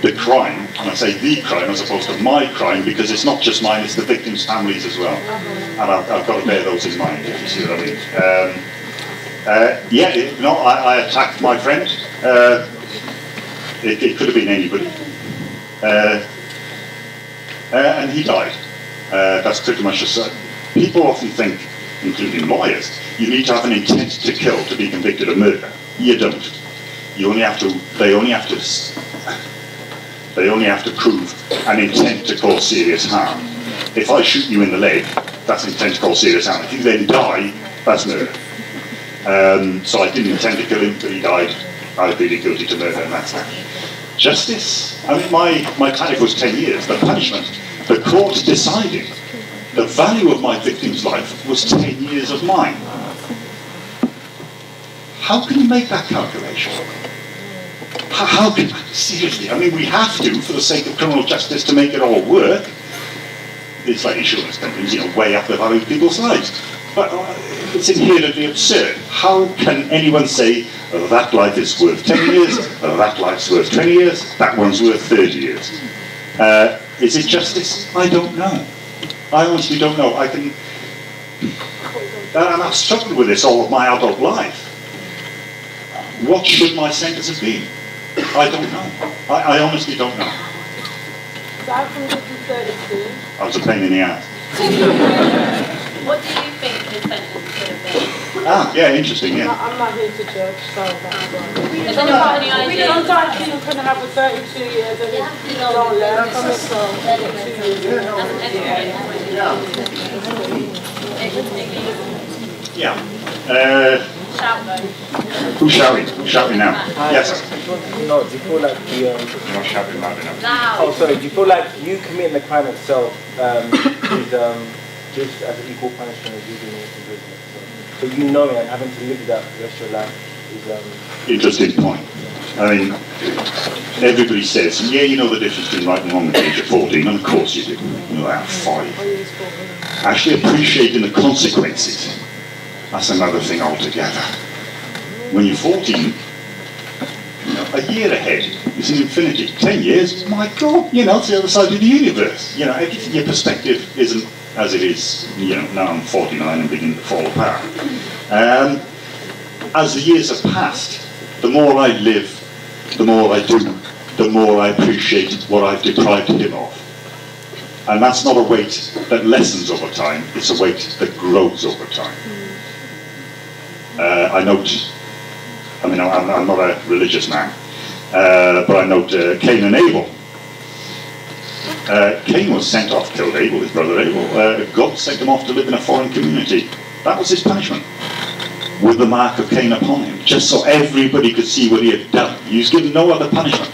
the crime, and I say the crime as opposed to my crime, because it's not just mine, it's the victims' families as well. And I've got to bear those in mind, if you see what I mean. I attacked my friend. It could have been anybody. And he died. That's pretty much the people often think, including lawyers, you need to have an intent to kill to be convicted of murder. You don't. They only have to prove an intent to cause serious harm. If I shoot you in the leg, that's intent to cause serious harm. If you then die, that's murder. So I didn't intend to kill him, but he died. I pleaded guilty to murder, and that's that. Justice? I mean, my tariff was 10 years. The punishment, the court decided the value of my victim's life was 10 years of mine. How can you make that calculation? How can, seriously, I mean, we have to, for the sake of criminal justice, to make it all work. It's like insurance companies, weigh up the value of people's lives. But it's inherently absurd. How can anyone say, that life is worth 10 years, that life's worth 20 years, that one's worth 30 years? Is it justice? I don't know. I honestly don't know. And I've struggled with this all of my adult life. What should my sentence have been? I don't know. I honestly don't know.
Aside from the 32,
I was a pain in the ass.
What do you think his sentence should have been?
Yeah, interesting, yeah.
I'm not here to judge, so that's why.
Has anyone got any idea?
Sometimes people can have a 32 years and don't learn from it, so 2 years.
Yeah.
Shout though.
Who's shouting? Who's shouting now? Yes, sir.
I just wanted to know, do you feel like
You're not shouting loud enough.
Now.
oh sorry, do you feel like you committing the crime itself is just as an equal punishment as you doing it in prison? So you knowing and having to live with that the rest of your life is
Interesting point. I mean, everybody says, yeah, you know the difference between right and wrong at the age of 14, and of course you do. At 5. Actually appreciating the consequences, that's another thing altogether. When you're 14, a year ahead is an infinity. 10 years, my God, it's the other side of the universe. Everything, your perspective isn't as it is, now I'm 49 and beginning to fall apart. As the years have passed, the more I live, the more I do, the more I appreciate what I've deprived him of. And that's not a weight that lessens over time, it's a weight that grows over time. I note, I'm not a religious man, but I note Cain and Abel. Cain was sent off, killed Abel, his brother Abel. God sent him off to live in a foreign community. That was his punishment, with the mark of Cain upon him, just so everybody could see what he had done. He was given no other punishment.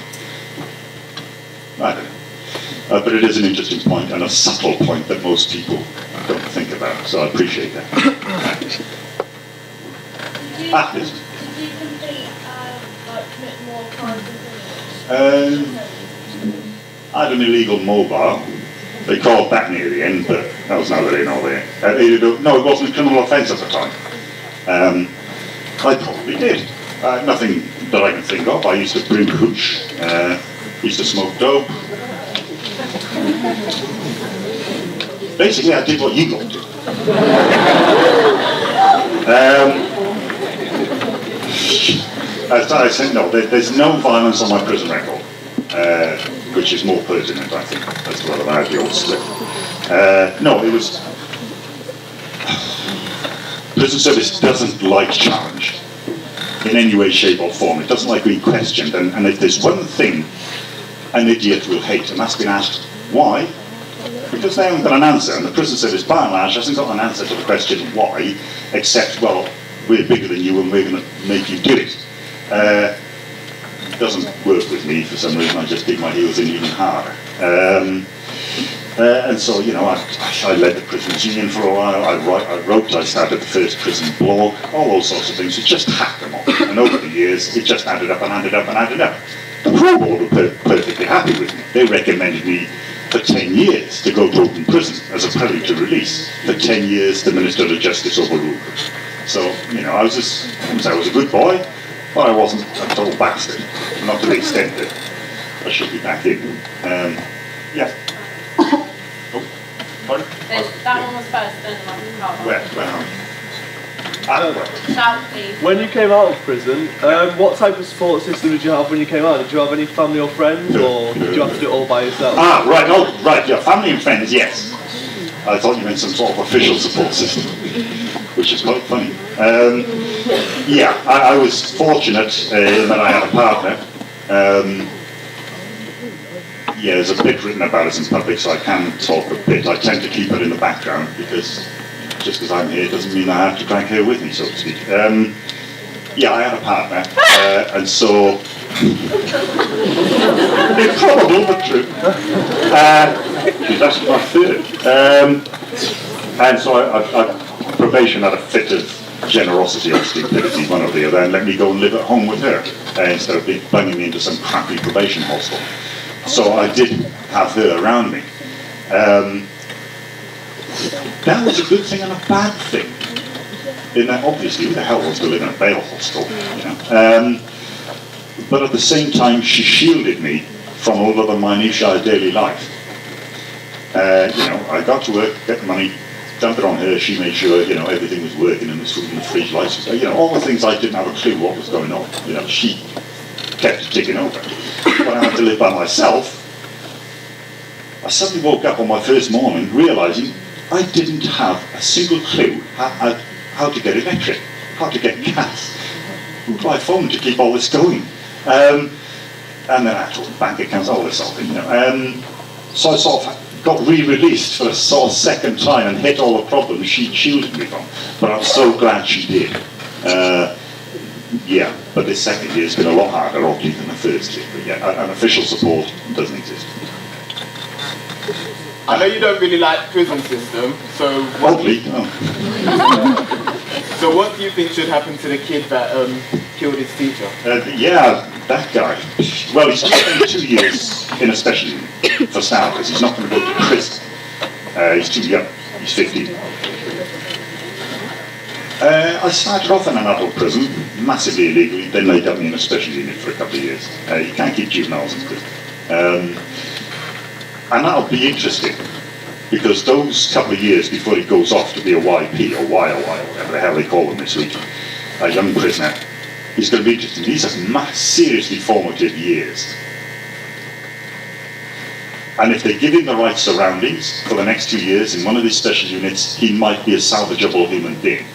I don't know. But it is an interesting point, and a subtle point that most people don't think about, so I appreciate that.
Did you commit more crimes than
I had an illegal mobile. They called that near the end, but that was neither here nor there. No, it wasn't a criminal offence at the time. I probably did. Nothing that I can think of. I used to brew hooch, used to smoke dope. Basically, I did what you got to. As I said, no, there's no violence on my prison record, which is more pertinent, I think, as to whether I had the old slip. No, it was... Prison service doesn't like challenge in any way, shape or form. It doesn't like being questioned. And if there's one thing an idiot will hate, and that's been asked, why? Because they haven't got an answer, and the prison service, by and large, hasn't got an answer to the question why, except, well, we're bigger than you and we're going to make you do it. It doesn't work with me for some reason. I just dig my heels in even harder. And so, I led the prisoners' union for a while. I wrote, I started the first prison blog, all those sorts of things. It just hacked them all. And over the years, it just added up and added up and added up. The parole board were perfectly happy with me. They recommended me for 10 years to go to open prison as a prelude to release. For 10 years, the Minister of Justice overruled it. So, I was a good boy, but I wasn't a total bastard. Not to the extent that I should be back in. Yeah. Oh, pardon?
That one was first, then
Where are we?
Shout, please.
When you came out of prison, what type of support system did you have when you came out? Did you have any family or friends, or did you have to do it all by yourself?
Right, yeah, family and friends, yes. I thought you meant some sort of official support system, which is quite funny. I was fortunate in that I had a partner. yeah, there's a bit written about us in public, so I can talk a bit. I tend to keep it in the background because just because I'm here doesn't mean I have to drag her with me, so to speak. Yeah, I had a partner, and so improbable but true. She's actually my third, and so I probation had a fit of generosity or stupidity, one or the other, and let me go and live at home with her instead of bunging me into some crappy probation hostel. So I did have her around me. That was a good thing and a bad thing. In that, obviously, who the hell wants to live in a bail hostel? You know? But at the same time, she shielded me from all of the minutiae of daily life. I got to work, get the money, dump it on her. She made sure, everything was working and the food in the fridge, lights, all the things I didn't have a clue what was going on. She kept it ticking over. When I had to live by myself, I suddenly woke up on my first morning realizing I didn't have a single clue how to get electric, how to get gas, who do I phone to keep all this going? And then I had to open bank accounts, all this sort of thing, So I sort of got re-released for a sort of second time and hit all the problems she shielded me from. But I'm so glad she did. But this second year's been a lot harder, obviously, than the first year. But yeah, an official support doesn't exist.
I know you don't really like prison system, so what do you think should happen to the kid that killed his teacher?
That guy. Well, he's spent 2 years in a special unit for starters. He's not going to go to prison. He's too young. He's 15. I started off in an adult prison, massively illegally, then they got me in a special unit for a couple of years. You can't keep juveniles in prison. And that'll be interesting, because those couple of years before he goes off to be a YP, or YOY, or whatever the hell they call them this week, a young prisoner, he's going to be interesting. These are seriously formative years. And if they give him the right surroundings for the next 2 years in one of these special units, he might be a salvageable human being.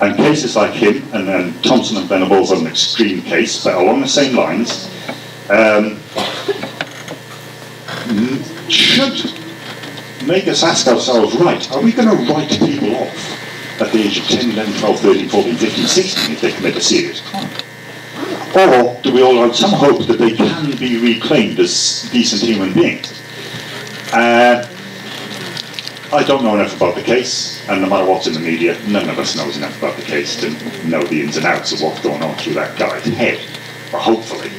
And cases like him, and Thompson and Venables are an extreme case, but along the same lines, should make us ask ourselves, right, are we going to write people off at the age of 10, 11, 12, 13, 14, 15, 16 if they commit a serious crime? Or do we all have some hope that they can be reclaimed as decent human beings? I don't know enough about the case, and no matter what's in the media, none of us knows enough about the case to know the ins and outs of what's going on through that guy's head. But hopefully,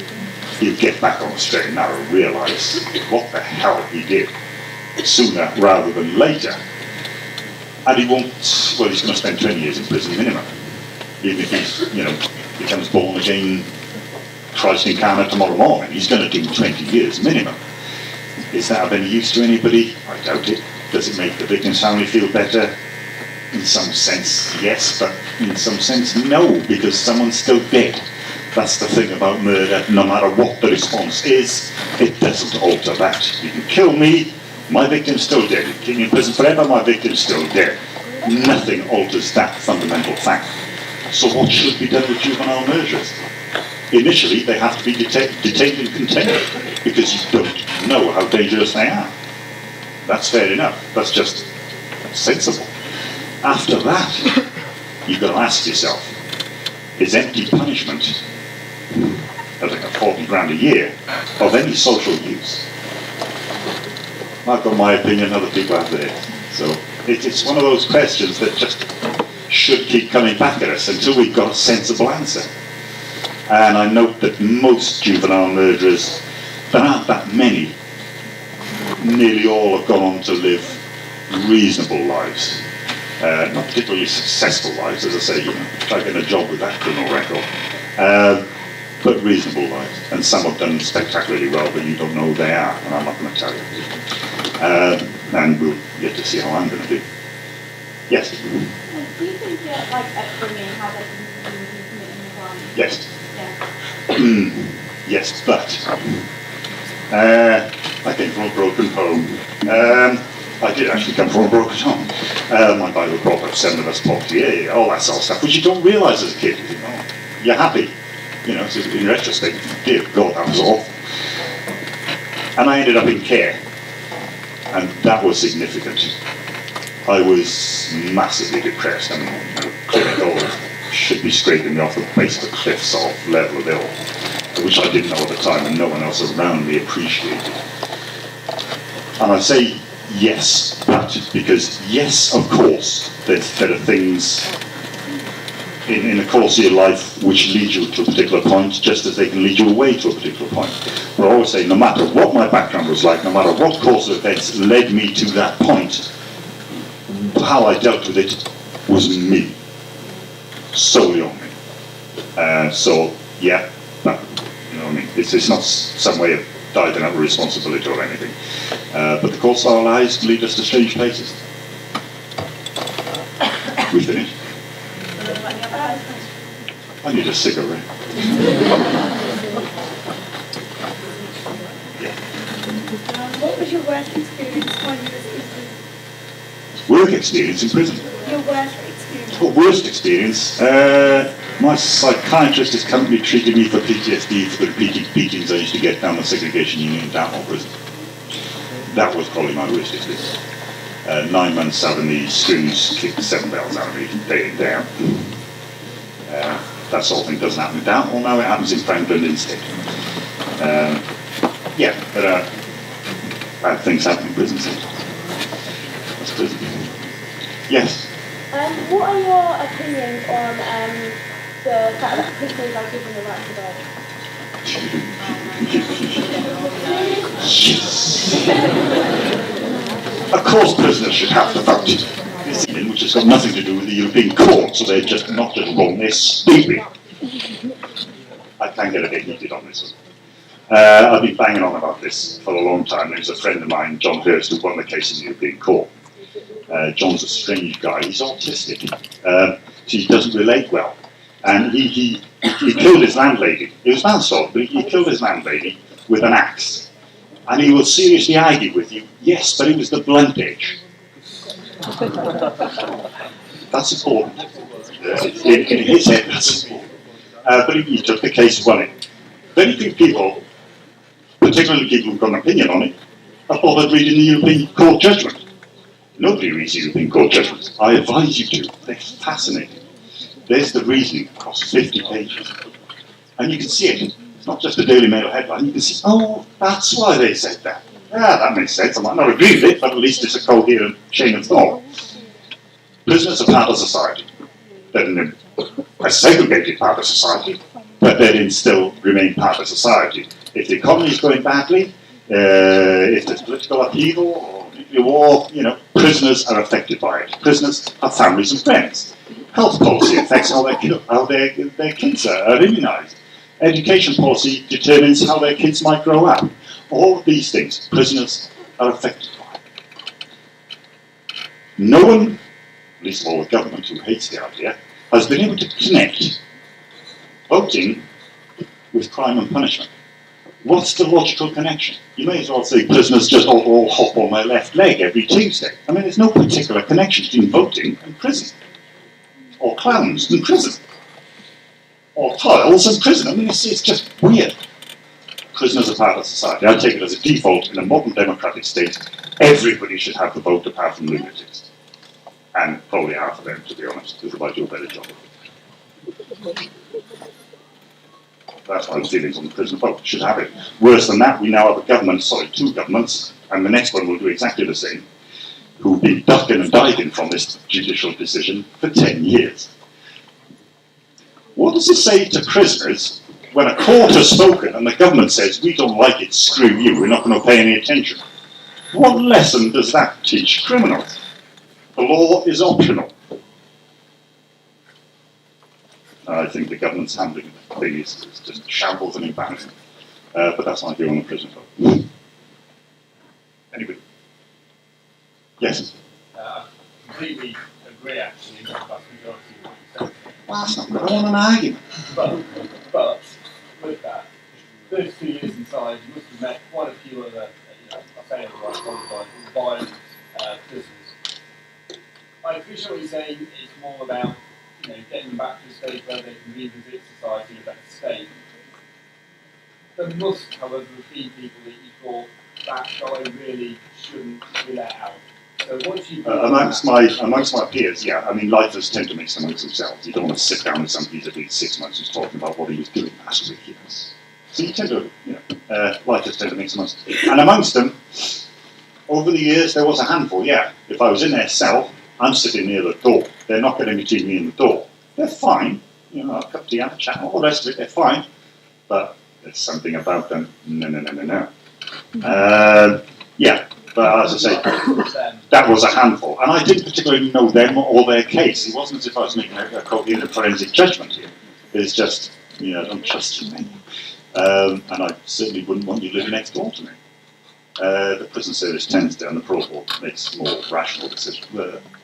he'll get back on the straight and narrow and realise what the hell he did sooner rather than later. And he won't, he's going to spend 20 years in prison minimum. Even if he's, becomes born again, Christ incarnate tomorrow morning, he's going to do 20 years minimum. Is that of any use to anybody? I doubt it. Does it make the victim's family feel better? In some sense, yes, but in some sense, no, because someone's still dead. That's the thing about murder. No matter what the response is, it doesn't alter that. You can kill me, my victim's still dead. You can keep me in prison forever, my victim's still dead. Nothing alters that fundamental fact. So what should be done with juvenile murderers? Initially, they have to be detained and contained, because you don't know how dangerous they are. That's fair enough. That's just sensible. After that, you've got to ask yourself, is empty punishment, like a 40 grand a year, of any social use? I've got my opinion, other people have theirs. So it's one of those questions that just should keep coming back at us until we've got a sensible answer. And I note that most juvenile murderers, there aren't that many, nearly all have gone on to live reasonable lives. Not particularly successful lives, as I say, try getting a job with that criminal record. But reasonable lives. And some have done spectacularly well, but you don't know who they are, and I'm not going to tell you. And we'll get to see how I'm going to do. Yes?
Do you think that, upbringing has anything to do with you committing the crime?
Yes.
Yeah.
Yes, but I came from a broken home. I did actually come from a broken home. My Bible brought up 7 of us poverty, all that sort of stuff, which you don't realise as a kid. You think, oh, you're happy. So in retrospect, dear God, that was awful. And I ended up in care. And that was significant. I was massively depressed. I mean, clinical should be scraping me off the base of the cliff sort of level of ill, which I didn't know at the time and no one else around me appreciated. And I say yes, but because yes, of course, there are things in the course of your life which lead you to a particular point, just as they can lead you away to a particular point. But I always say, no matter what my background was like, no matter what course of events led me to that point, how I dealt with it was me, solely on me. So, yeah, no, you know what I mean? It's not some way of diving out of responsibility or anything. But the course of our lives lead us to strange places. We finished. I need a cigarette.
What was your work experience when you was in prison?
Work experience in prison?
Your work experience?
Well, worst experience? My psychiatrist has currently treated me for PTSD for the beatings I used to get down the segregation unit in Dartmoor prison. That was probably my worst experience. 9 months having the screws kicked the 7 bells out of me day in, day out. That sort of thing doesn't happen in Dartmoor now, it happens in Franklin instead. Yeah, there are bad things happen in prisons. That's prison. Yes?
What are your opinions on the fact that prisoners are given the right to vote?
Yes. Of course prisoners should have to vote. Which has got nothing to do with the European court, so they're just not just wrong, they're stupid. I can't get a bit heated on this one. I've been banging on about this for a long time. There's a friend of mine, John Hurst, who won the case in the European court. John's a strange guy, he's autistic, so he doesn't relate well. And he killed his landlady. It was manslaughter, but he killed his landlady with an axe. And he will seriously argue with you, yes, but it was the blunt edge. That's important. In his head, that's important. But he took the case, won it. Very few people, particularly people who've got an opinion on it, are bothered reading the European Court judgment. Nobody reads the European Court judgments. I advise you to. They're fascinating. There's the reasoning across 50 pages. And you can see it. It's not just a Daily Mail headline. You can see, oh, that's why they said that. Yeah, that makes sense. I might not agree with it, but at least it's a coherent chain of thought. Prisoners are part of society. They're in a segregated part of society, but they still remain part of society. If the economy is going badly, if there's political upheaval or nuclear war, prisoners are affected by it. Prisoners have families and friends. Health policy affects how their kids are immunised. Education policy determines how their kids might grow up. All of these things, prisoners are affected by. No one, least of all the government who hates the idea, has been able to connect voting with crime and punishment. What's the logical connection? You may as well say prisoners just all hop on their left leg every Tuesday. I mean, there's no particular connection between voting and prison. Or clowns and prison. Or tiles and prison. I mean, it's just weird. Prisoners are part of society. I take it as a default in a modern democratic state. Everybody should have the vote apart from lunatics. And probably half of them, to be honest, because they might do a better job of it. That's my feelings on the prison vote. Should have it. Worse than that, we now have a government, two governments, and the next one will do exactly the same, who've been ducking and diving from this judicial decision for 10 years. What does it say to prisoners when a court has spoken and the government says, we don't like it, screw you, we're not going to pay any attention? What lesson does that teach criminals? The law is optional. I think the government's handling the thing is just shambles and embarrassing. But that's my view on the prison vote. Anybody? Yes?
I completely agree, actually, with the vast majority of what you said.
Well, that's not good. I want an argument.
But with that, those 2 years inside, you must have met quite a few other, I say the right qualified, violent prisoners. I appreciate what you're saying. It's more about getting them back to a state where they can revisit society in a better state. There must, however, be people that you thought that guy really shouldn't be let out. So once you
amongst my peers, yeah, I mean, lifers tend to mix amongst themselves. You don't want to sit down with somebody who's been 6 months who's talking about what he was doing last week. So you tend to, lifers tend to mix amongst. And amongst them, over the years, there was a handful, yeah. If I was in their cell, I'm sitting near the door. They're not getting between me and the door. They're fine. A cup of tea, have a chat, all the rest of it, they're fine. But there's something about them, no. Yeah, but as I say, that was a handful. And I didn't particularly know them or their case. It wasn't as if I was making a coherent forensic judgment here. It's just, I don't trust you, mate. And I certainly wouldn't want you living next door to me. The prison service tends to, and the parole board makes more rational decisions.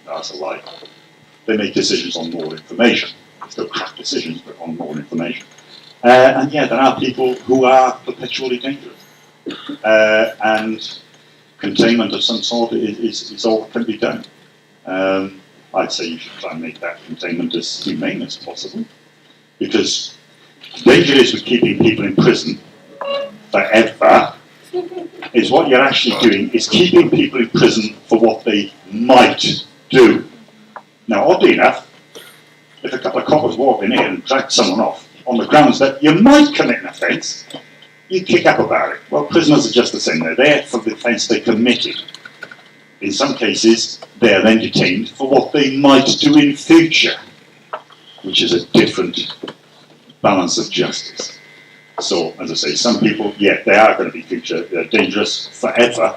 That's a lie. They make decisions on more information. Still crap decisions, but on more information. And yeah, there are people who are perpetually dangerous. And containment of some sort is all that can be done. I'd say you should try and make that containment as humane as possible. Because the danger is with keeping people in prison forever is what you're actually doing is keeping people in prison for what they might do. Now, oddly enough, if a couple of coppers walk in here and drag someone off on the grounds that you might commit an offence, you kick up about it. Well, prisoners are just the same. They're there for the offence they committed. In some cases, they are then detained for what they might do in future, which is a different balance of justice. So, as I say, some people, yeah, they are going to be they're dangerous forever,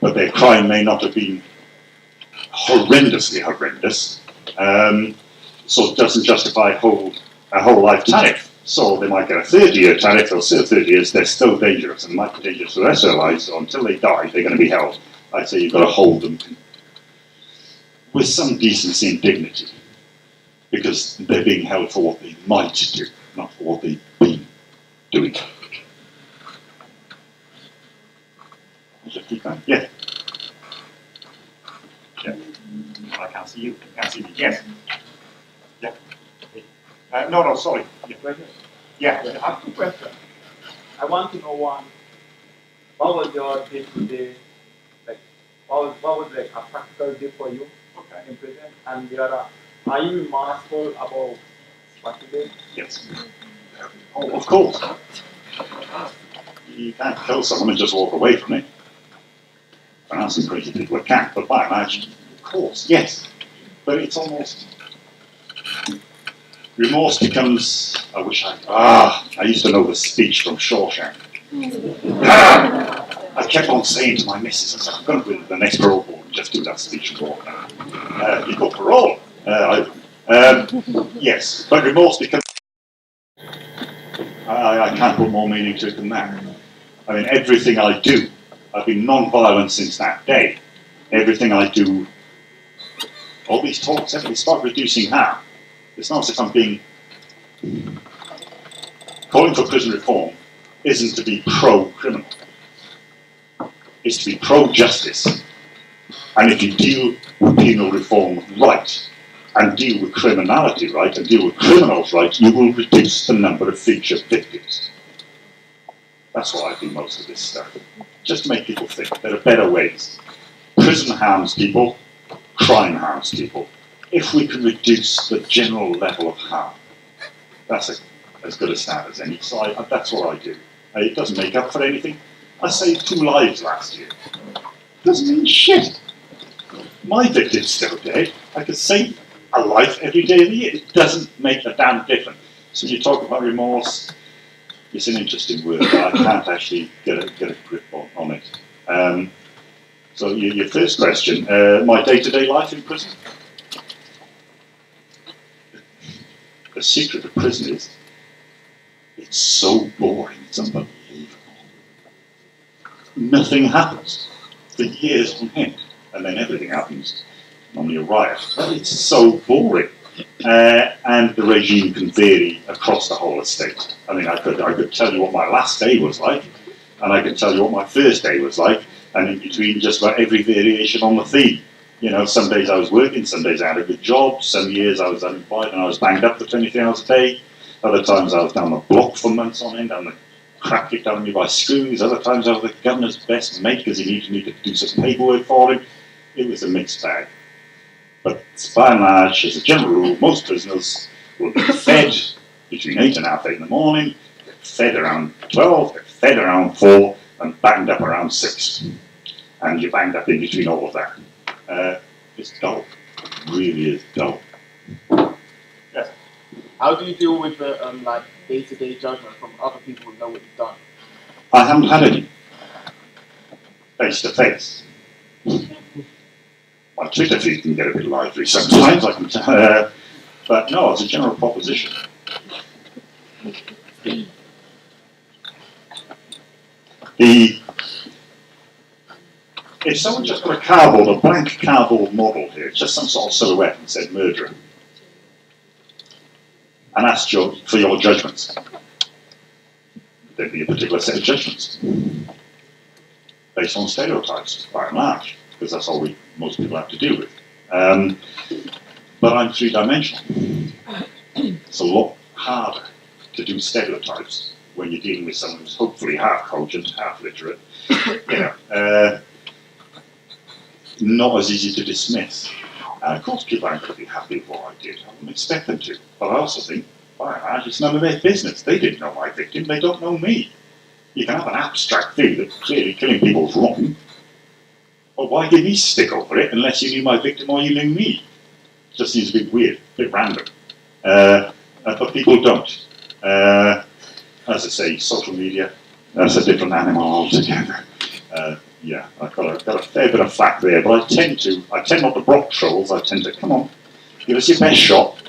but their crime may not have been horrendously horrendous, so it doesn't justify a whole life tariff. So they might get a 30-year tariff, they'll serve 30 years, they're still dangerous, and might be dangerous for the rest of their lives, so until they die, they're going to be held. I'd say you've got to hold them with some decency and dignity, because they're being held for what they might do, not for what they've been doing. Yeah. Yeah. I can't see you. I can't see me. Yes. Yeah. No, sorry. Yeah.
I have two questions. I want to know one, what was your day-to-day, like, what was like a practical day for you in prison? And the other, are you remorseful about what you did?
Yes. Oh, of course. You can't kill someone and just walk away from it. There are some crazy people that can't, but by and large, of course, yes. But it's almost... Remorse becomes... I used to know the speech from Shawshank. I kept on saying to my missus, I said, I'm going to go into the next parole board and just do that speech and walk out. You got parole. Yes, but remorse becomes... I can't put more meaning to it than that. I mean, everything I do, I've been non-violent since that day. Everything I do, all these talks, it's about reducing harm. It's not as if I'm being... Calling for prison reform isn't to be pro-criminal. It's to be pro-justice. And if you deal with penal reform right, and deal with criminality right, and deal with criminals right, you will reduce the number of future victims. That's why I do most of this stuff. Just to make people think there are better ways. Prison harms people, crime harms people. If we can reduce the general level of harm, that's as good a start as any. So that's what I do. It doesn't make up for anything. I saved 2 lives last year. Doesn't mean shit. My victim's still dead. I could save a life every day of the year. It doesn't make a damn difference. So you talk about remorse, it's an interesting word, but I can't actually get a grip on it. So your first question, my day-to-day life in prison? The secret of prison is, it's so boring, it's unbelievable. Nothing happens for years on end, and then everything happens. Normally a riot. But it's so boring. And the regime can vary across the whole estate. I mean, I could tell you what my last day was like, and I could tell you what my first day was like, and in between just about every variation on the theme. You know, some days I was working, some days I had a good job, some years I was unemployed and I was banged up for 23 hours a day. Other times I was down the block for months on end, down the crap kicked out of me by schools, other times I was the governor's best mate because he needed me to do some paperwork for him. It was a mixed bag. But by and large, as a general rule, most prisoners will be fed between 8 and half 8 in the morning, fed around 12, fed around 4, and banged up around 6. And you're banged up in between all of that. It's dull. It really is dull. Yeah.
How do you deal with the like day-to-day judgment from other people who know what you've done?
I haven't had any. Face to face. My Twitter feed can get a bit lively sometimes, I can but no, it's a general proposition. If someone just got a blank cardboard model here, just some sort of silhouette and said murderer, and asked you for your judgments, there'd be a particular set of judgments based on stereotypes, by and large, because that's all most people have to deal with. But I'm three-dimensional. It's a lot harder to do stereotypes when you're dealing with someone who's hopefully half cogent, half literate. Not as easy to dismiss. And of course people aren't going to be happy with what I did. I wouldn't expect them to. But I also think, by and large, it's none of their business. They didn't know my victim, they don't know me. You can have an abstract view that clearly killing people is wrong, but why give me stick over it unless you knew my victim or you knew me? It just seems a bit weird, a bit random. But people don't. As I say, social media, that's a different animal altogether. Yeah, I've got a fair bit of flack there, but I tend not to block trolls. I tend to, come on, give us your best shot.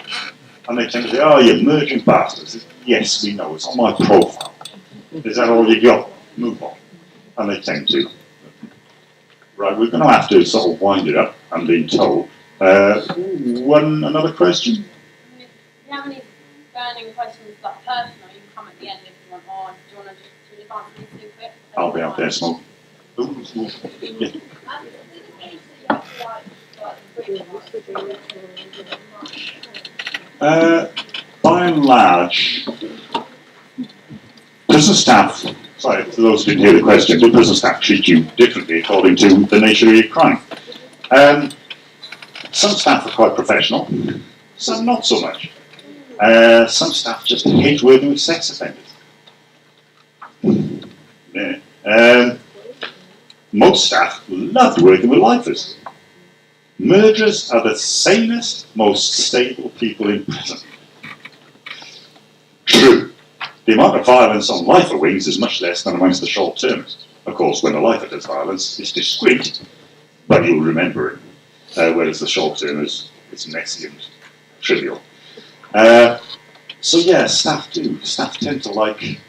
And they tend to say, oh, you murdering bastards. Yes, we know, it's on my profile. Is that all you got? Move on. And they tend to. Right, we're going to have to sort of wind it up, I'm being told. Another question?
If you have any burning questions, like personal, you can come at the end if you want, or do you want to just answer these two quick?
I'll be out there smoking. Yeah. By and large, prison staff, sorry, for those who didn't hear the question, do prison staff treat you differently according to the nature of your crime? Some staff are quite professional, some not so much. Some staff just hate working with sex offenders. Yeah. Most staff love working with lifers. Murderers are the sanest, most stable people in prison. True, the amount of violence on lifer wings is much less than amongst the short-termers. Of course, when a lifer does violence, it's discreet, but you'll remember it. Whereas the short-termers, it's messy and trivial. So yeah, staff do. Staff tend to like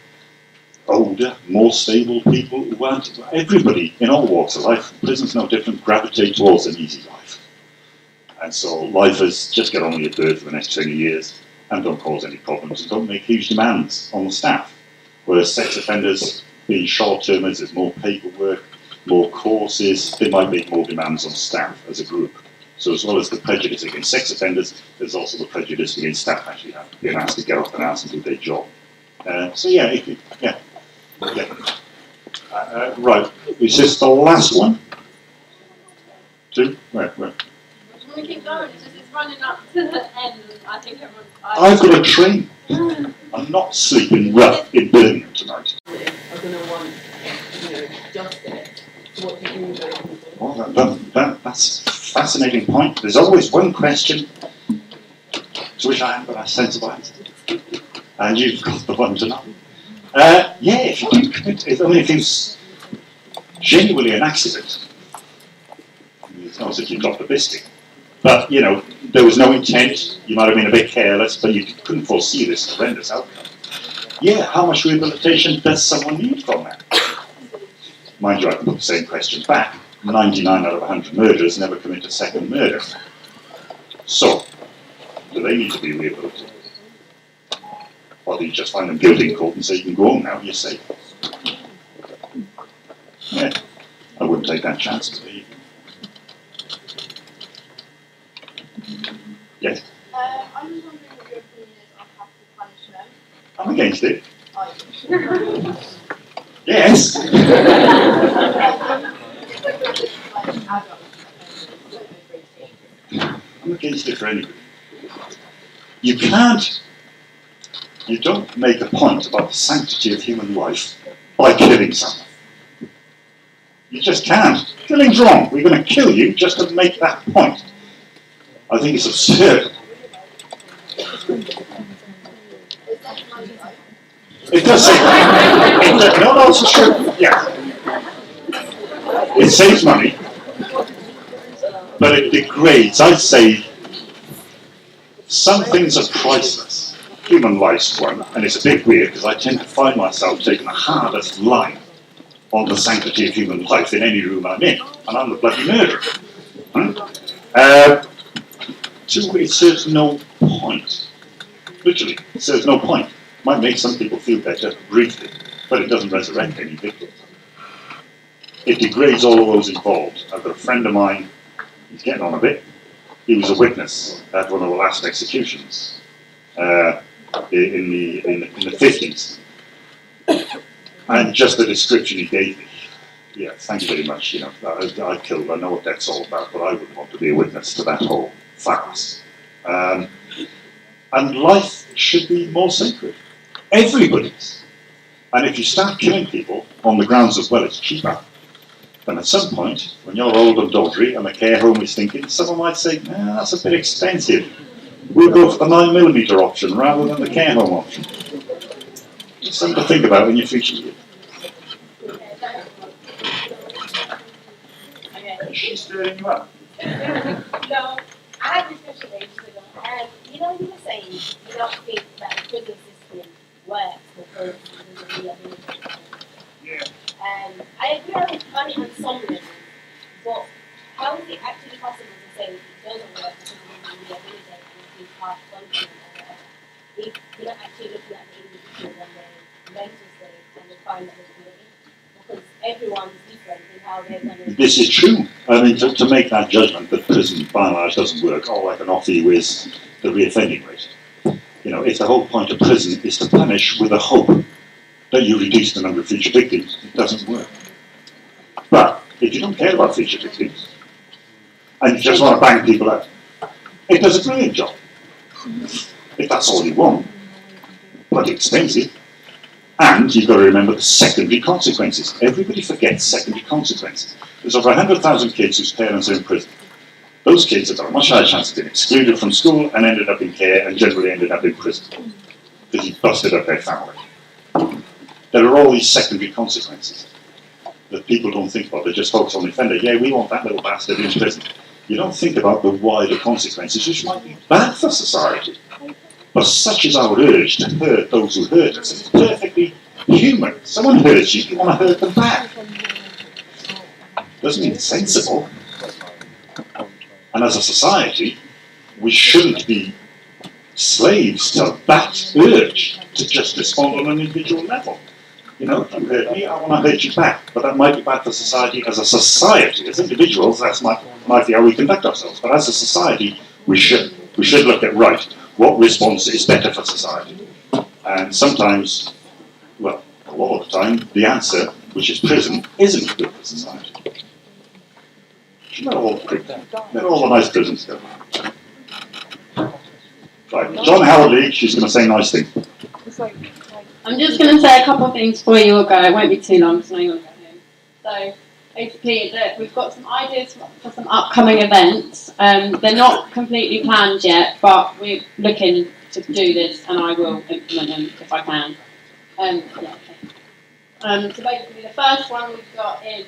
older, more stable people who aren't. Everybody in all walks of life, prison's no different, gravitate towards an easy life. And so lifers just get on with your bird for the next 20 years and don't cause any problems and don't make huge demands on the staff. Whereas sex offenders, being short-termers, there's more paperwork, more courses, they might make more demands on staff as a group. So as well as the prejudice against sex offenders, there's also the prejudice against staff actually being asked to get off their ass and do their job. So yeah, yeah. Right, is this the last one? Two? Where?
Can we keep going? It's running up to the end. I think everyone's
I've got a train. I'm not sleeping rough in Birmingham tonight.
Are going to want, justice. What do you do?
Well, that's a fascinating point. There's always one question to which I haven't got a sensible answer. And you've got the one to know. Yeah, if you do commit, if it's genuinely an accident, it's not as if you dropped a biscuit. But, there was no intent, you might have been a bit careless, but you couldn't foresee this horrendous outcome. Yeah, how much rehabilitation does someone need from that? Mind you, I can put the same question back. 99 out of 100 murderers never commit a second murder. So, do they need to be rehabilitated? Or do you just find them guilty in court and say you can go home now, you're safe? Yeah, I wouldn't take that chance, but yes?
I'm just wondering what your opinion is on capital punishment.
I'm against it. Yes. I'm against it for anybody. You don't make a point about the sanctity of human life by killing someone. You just can't. Killing's wrong. We're going to kill you just to make that point. I think it's absurd. It does save money. No, it's true. Yeah. It saves money, but it degrades. I'd say some things are priceless. Human life's one, and it's a bit weird because I tend to find myself taking the hardest line on the sanctity of human life in any room I'm in, and I'm the bloody murderer. Two, it serves no point. Literally, it serves no point. Might make some people feel better briefly, but it doesn't resurrect any victims. It degrades all of those involved. I've got a friend of mine, he's getting on a bit. He was a witness at one of the last executions in the 50s. And just the description he gave me, yeah, thank you very much. You know, I killed, I know what that's all about, but I wouldn't want to be a witness to that whole farce. And life should be more sacred. Everybody's. And if you start killing people on the grounds of, well, it's cheaper, then at some point, when you're old and doddery and the care home is thinking, someone might say, nah, that's a bit expensive. We'll go for the 9mm option rather than the care home option. Just something to think about in your future. She's stirring you up.
No, I had this question ages ago, and you know, you were saying you don't think that the prison system works because of the rehabilitation.
Yeah.
And I agree on some levels, but how is it actually possible to say that it doesn't work because of the rehabilitation and it's half functioning or whatever, if you're not actually looking at the individuals and their mental state and the crime that they're committing? Because everyone's different in how they're going to...
This is true. I mean, to make that judgment that prison by and large doesn't work, all I can offer you is the reoffending rate. You know, if the whole point of prison is to punish with a hope that you reduce the number of future victims, it doesn't work. But if you don't care about future victims, and you just want to bang people out, it does a brilliant job. If that's all you want, but expensive. And you've got to remember the secondary consequences. Everybody forgets secondary consequences. There's over 100,000 kids whose parents are in prison. Those kids have got a much higher chance of being excluded from school and ended up in care and generally ended up in prison because you busted up their family. There are all these secondary consequences that people don't think about. They just focus on the offender. Yeah, we want that little bastard in prison. You don't think about the wider consequences, which might be bad for society. But such is our urge to hurt those who hurt us. It's perfectly human. Someone hurts you, you want to hurt them back. Doesn't mean it's sensible. And as a society, we shouldn't be slaves to that urge to just respond on an individual level. You know, if you hurt me, I want to hurt you back. But that might be bad for society as a society. As individuals, that's might be how we conduct ourselves. But as a society, we should look at, right, what response is better for society? And sometimes, well, a lot of the time, the answer, which is prison, isn't good for society. Not all the nice prisons go. Right, John Howard Lee, she's going to say nice things.
I'm just going to say a couple of things before you all go. It won't be too long because I know you'll get home. So, basically, we've got some ideas for some upcoming events. They're not completely planned yet, but we're looking to do this, and I will implement them if I can. So basically, the first one we've got is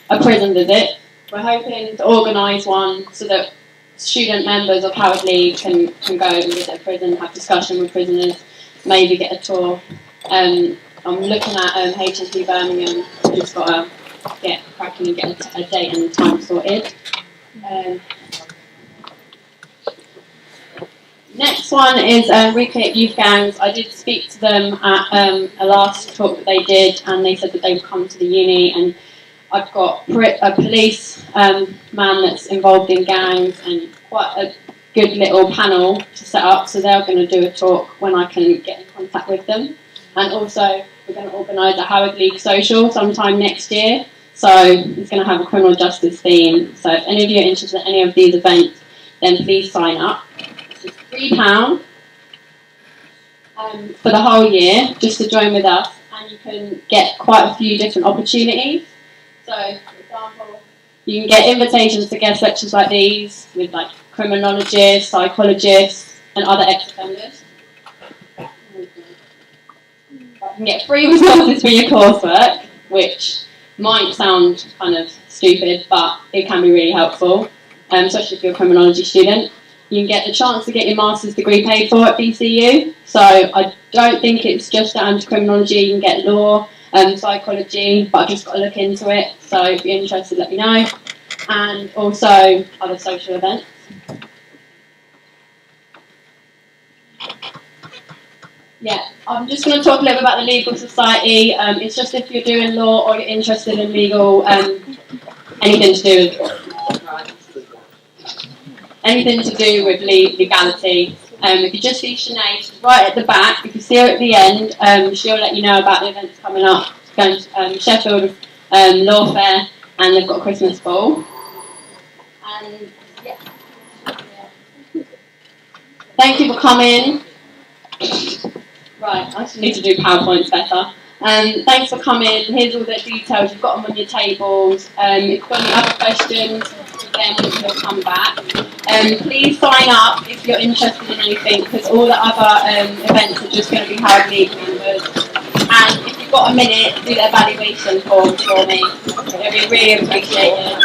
a prison visit. We're hoping to organise one so that student members of Howard League can go and visit a prison, have discussion with prisoners, maybe get a tour. I'm looking at HSB Birmingham. Just got to get cracking and get a date and time sorted. Next one is Recreate Youth Gangs. I did speak to them at a last talk that they did, and they said that they would come to the uni, and I've got a police man that's involved in gangs and quite a good little panel to set up, so they're going to do a talk when I can get in contact with them. And also, we're going to organise a Howard League social sometime next year. So it's going to have a criminal justice theme. So if any of you are interested in any of these events, then please sign up. It's £3 for the whole year, just to join with us. And you can get quite a few different opportunities. So, for example, you can get invitations to guest lectures like these with like criminologists, psychologists, and other ex-offenders. You can get free resources for your coursework, which might sound kind of stupid, but it can be really helpful, especially if you're a criminology student. You can get the chance to get your master's degree paid for at BCU. So I don't think it's just down to criminology. You can get law, psychology, but I've just got to look into it. So if you're interested, let me know. And also other social events. Yeah, I'm just going to talk a little bit about the Legal Society. It's just if you're doing law or you're interested in legal, anything to do with legality. If you just see Sinead, she's right at the back. If you see her at the end, she'll let you know about the events coming up. Going to Sheffield Law Fair, and they've got a Christmas ball. And yeah. Thank you for coming. Right, I just need to do PowerPoints better. Thanks for coming. Here's all the details. You've got them on your tables. If you've got any other questions, then we'll come back. Please sign up if you're interested in anything, because all the other events are just going to be Howard League members. And if you've got a minute, do the evaluation form for me. It'll be really appreciated.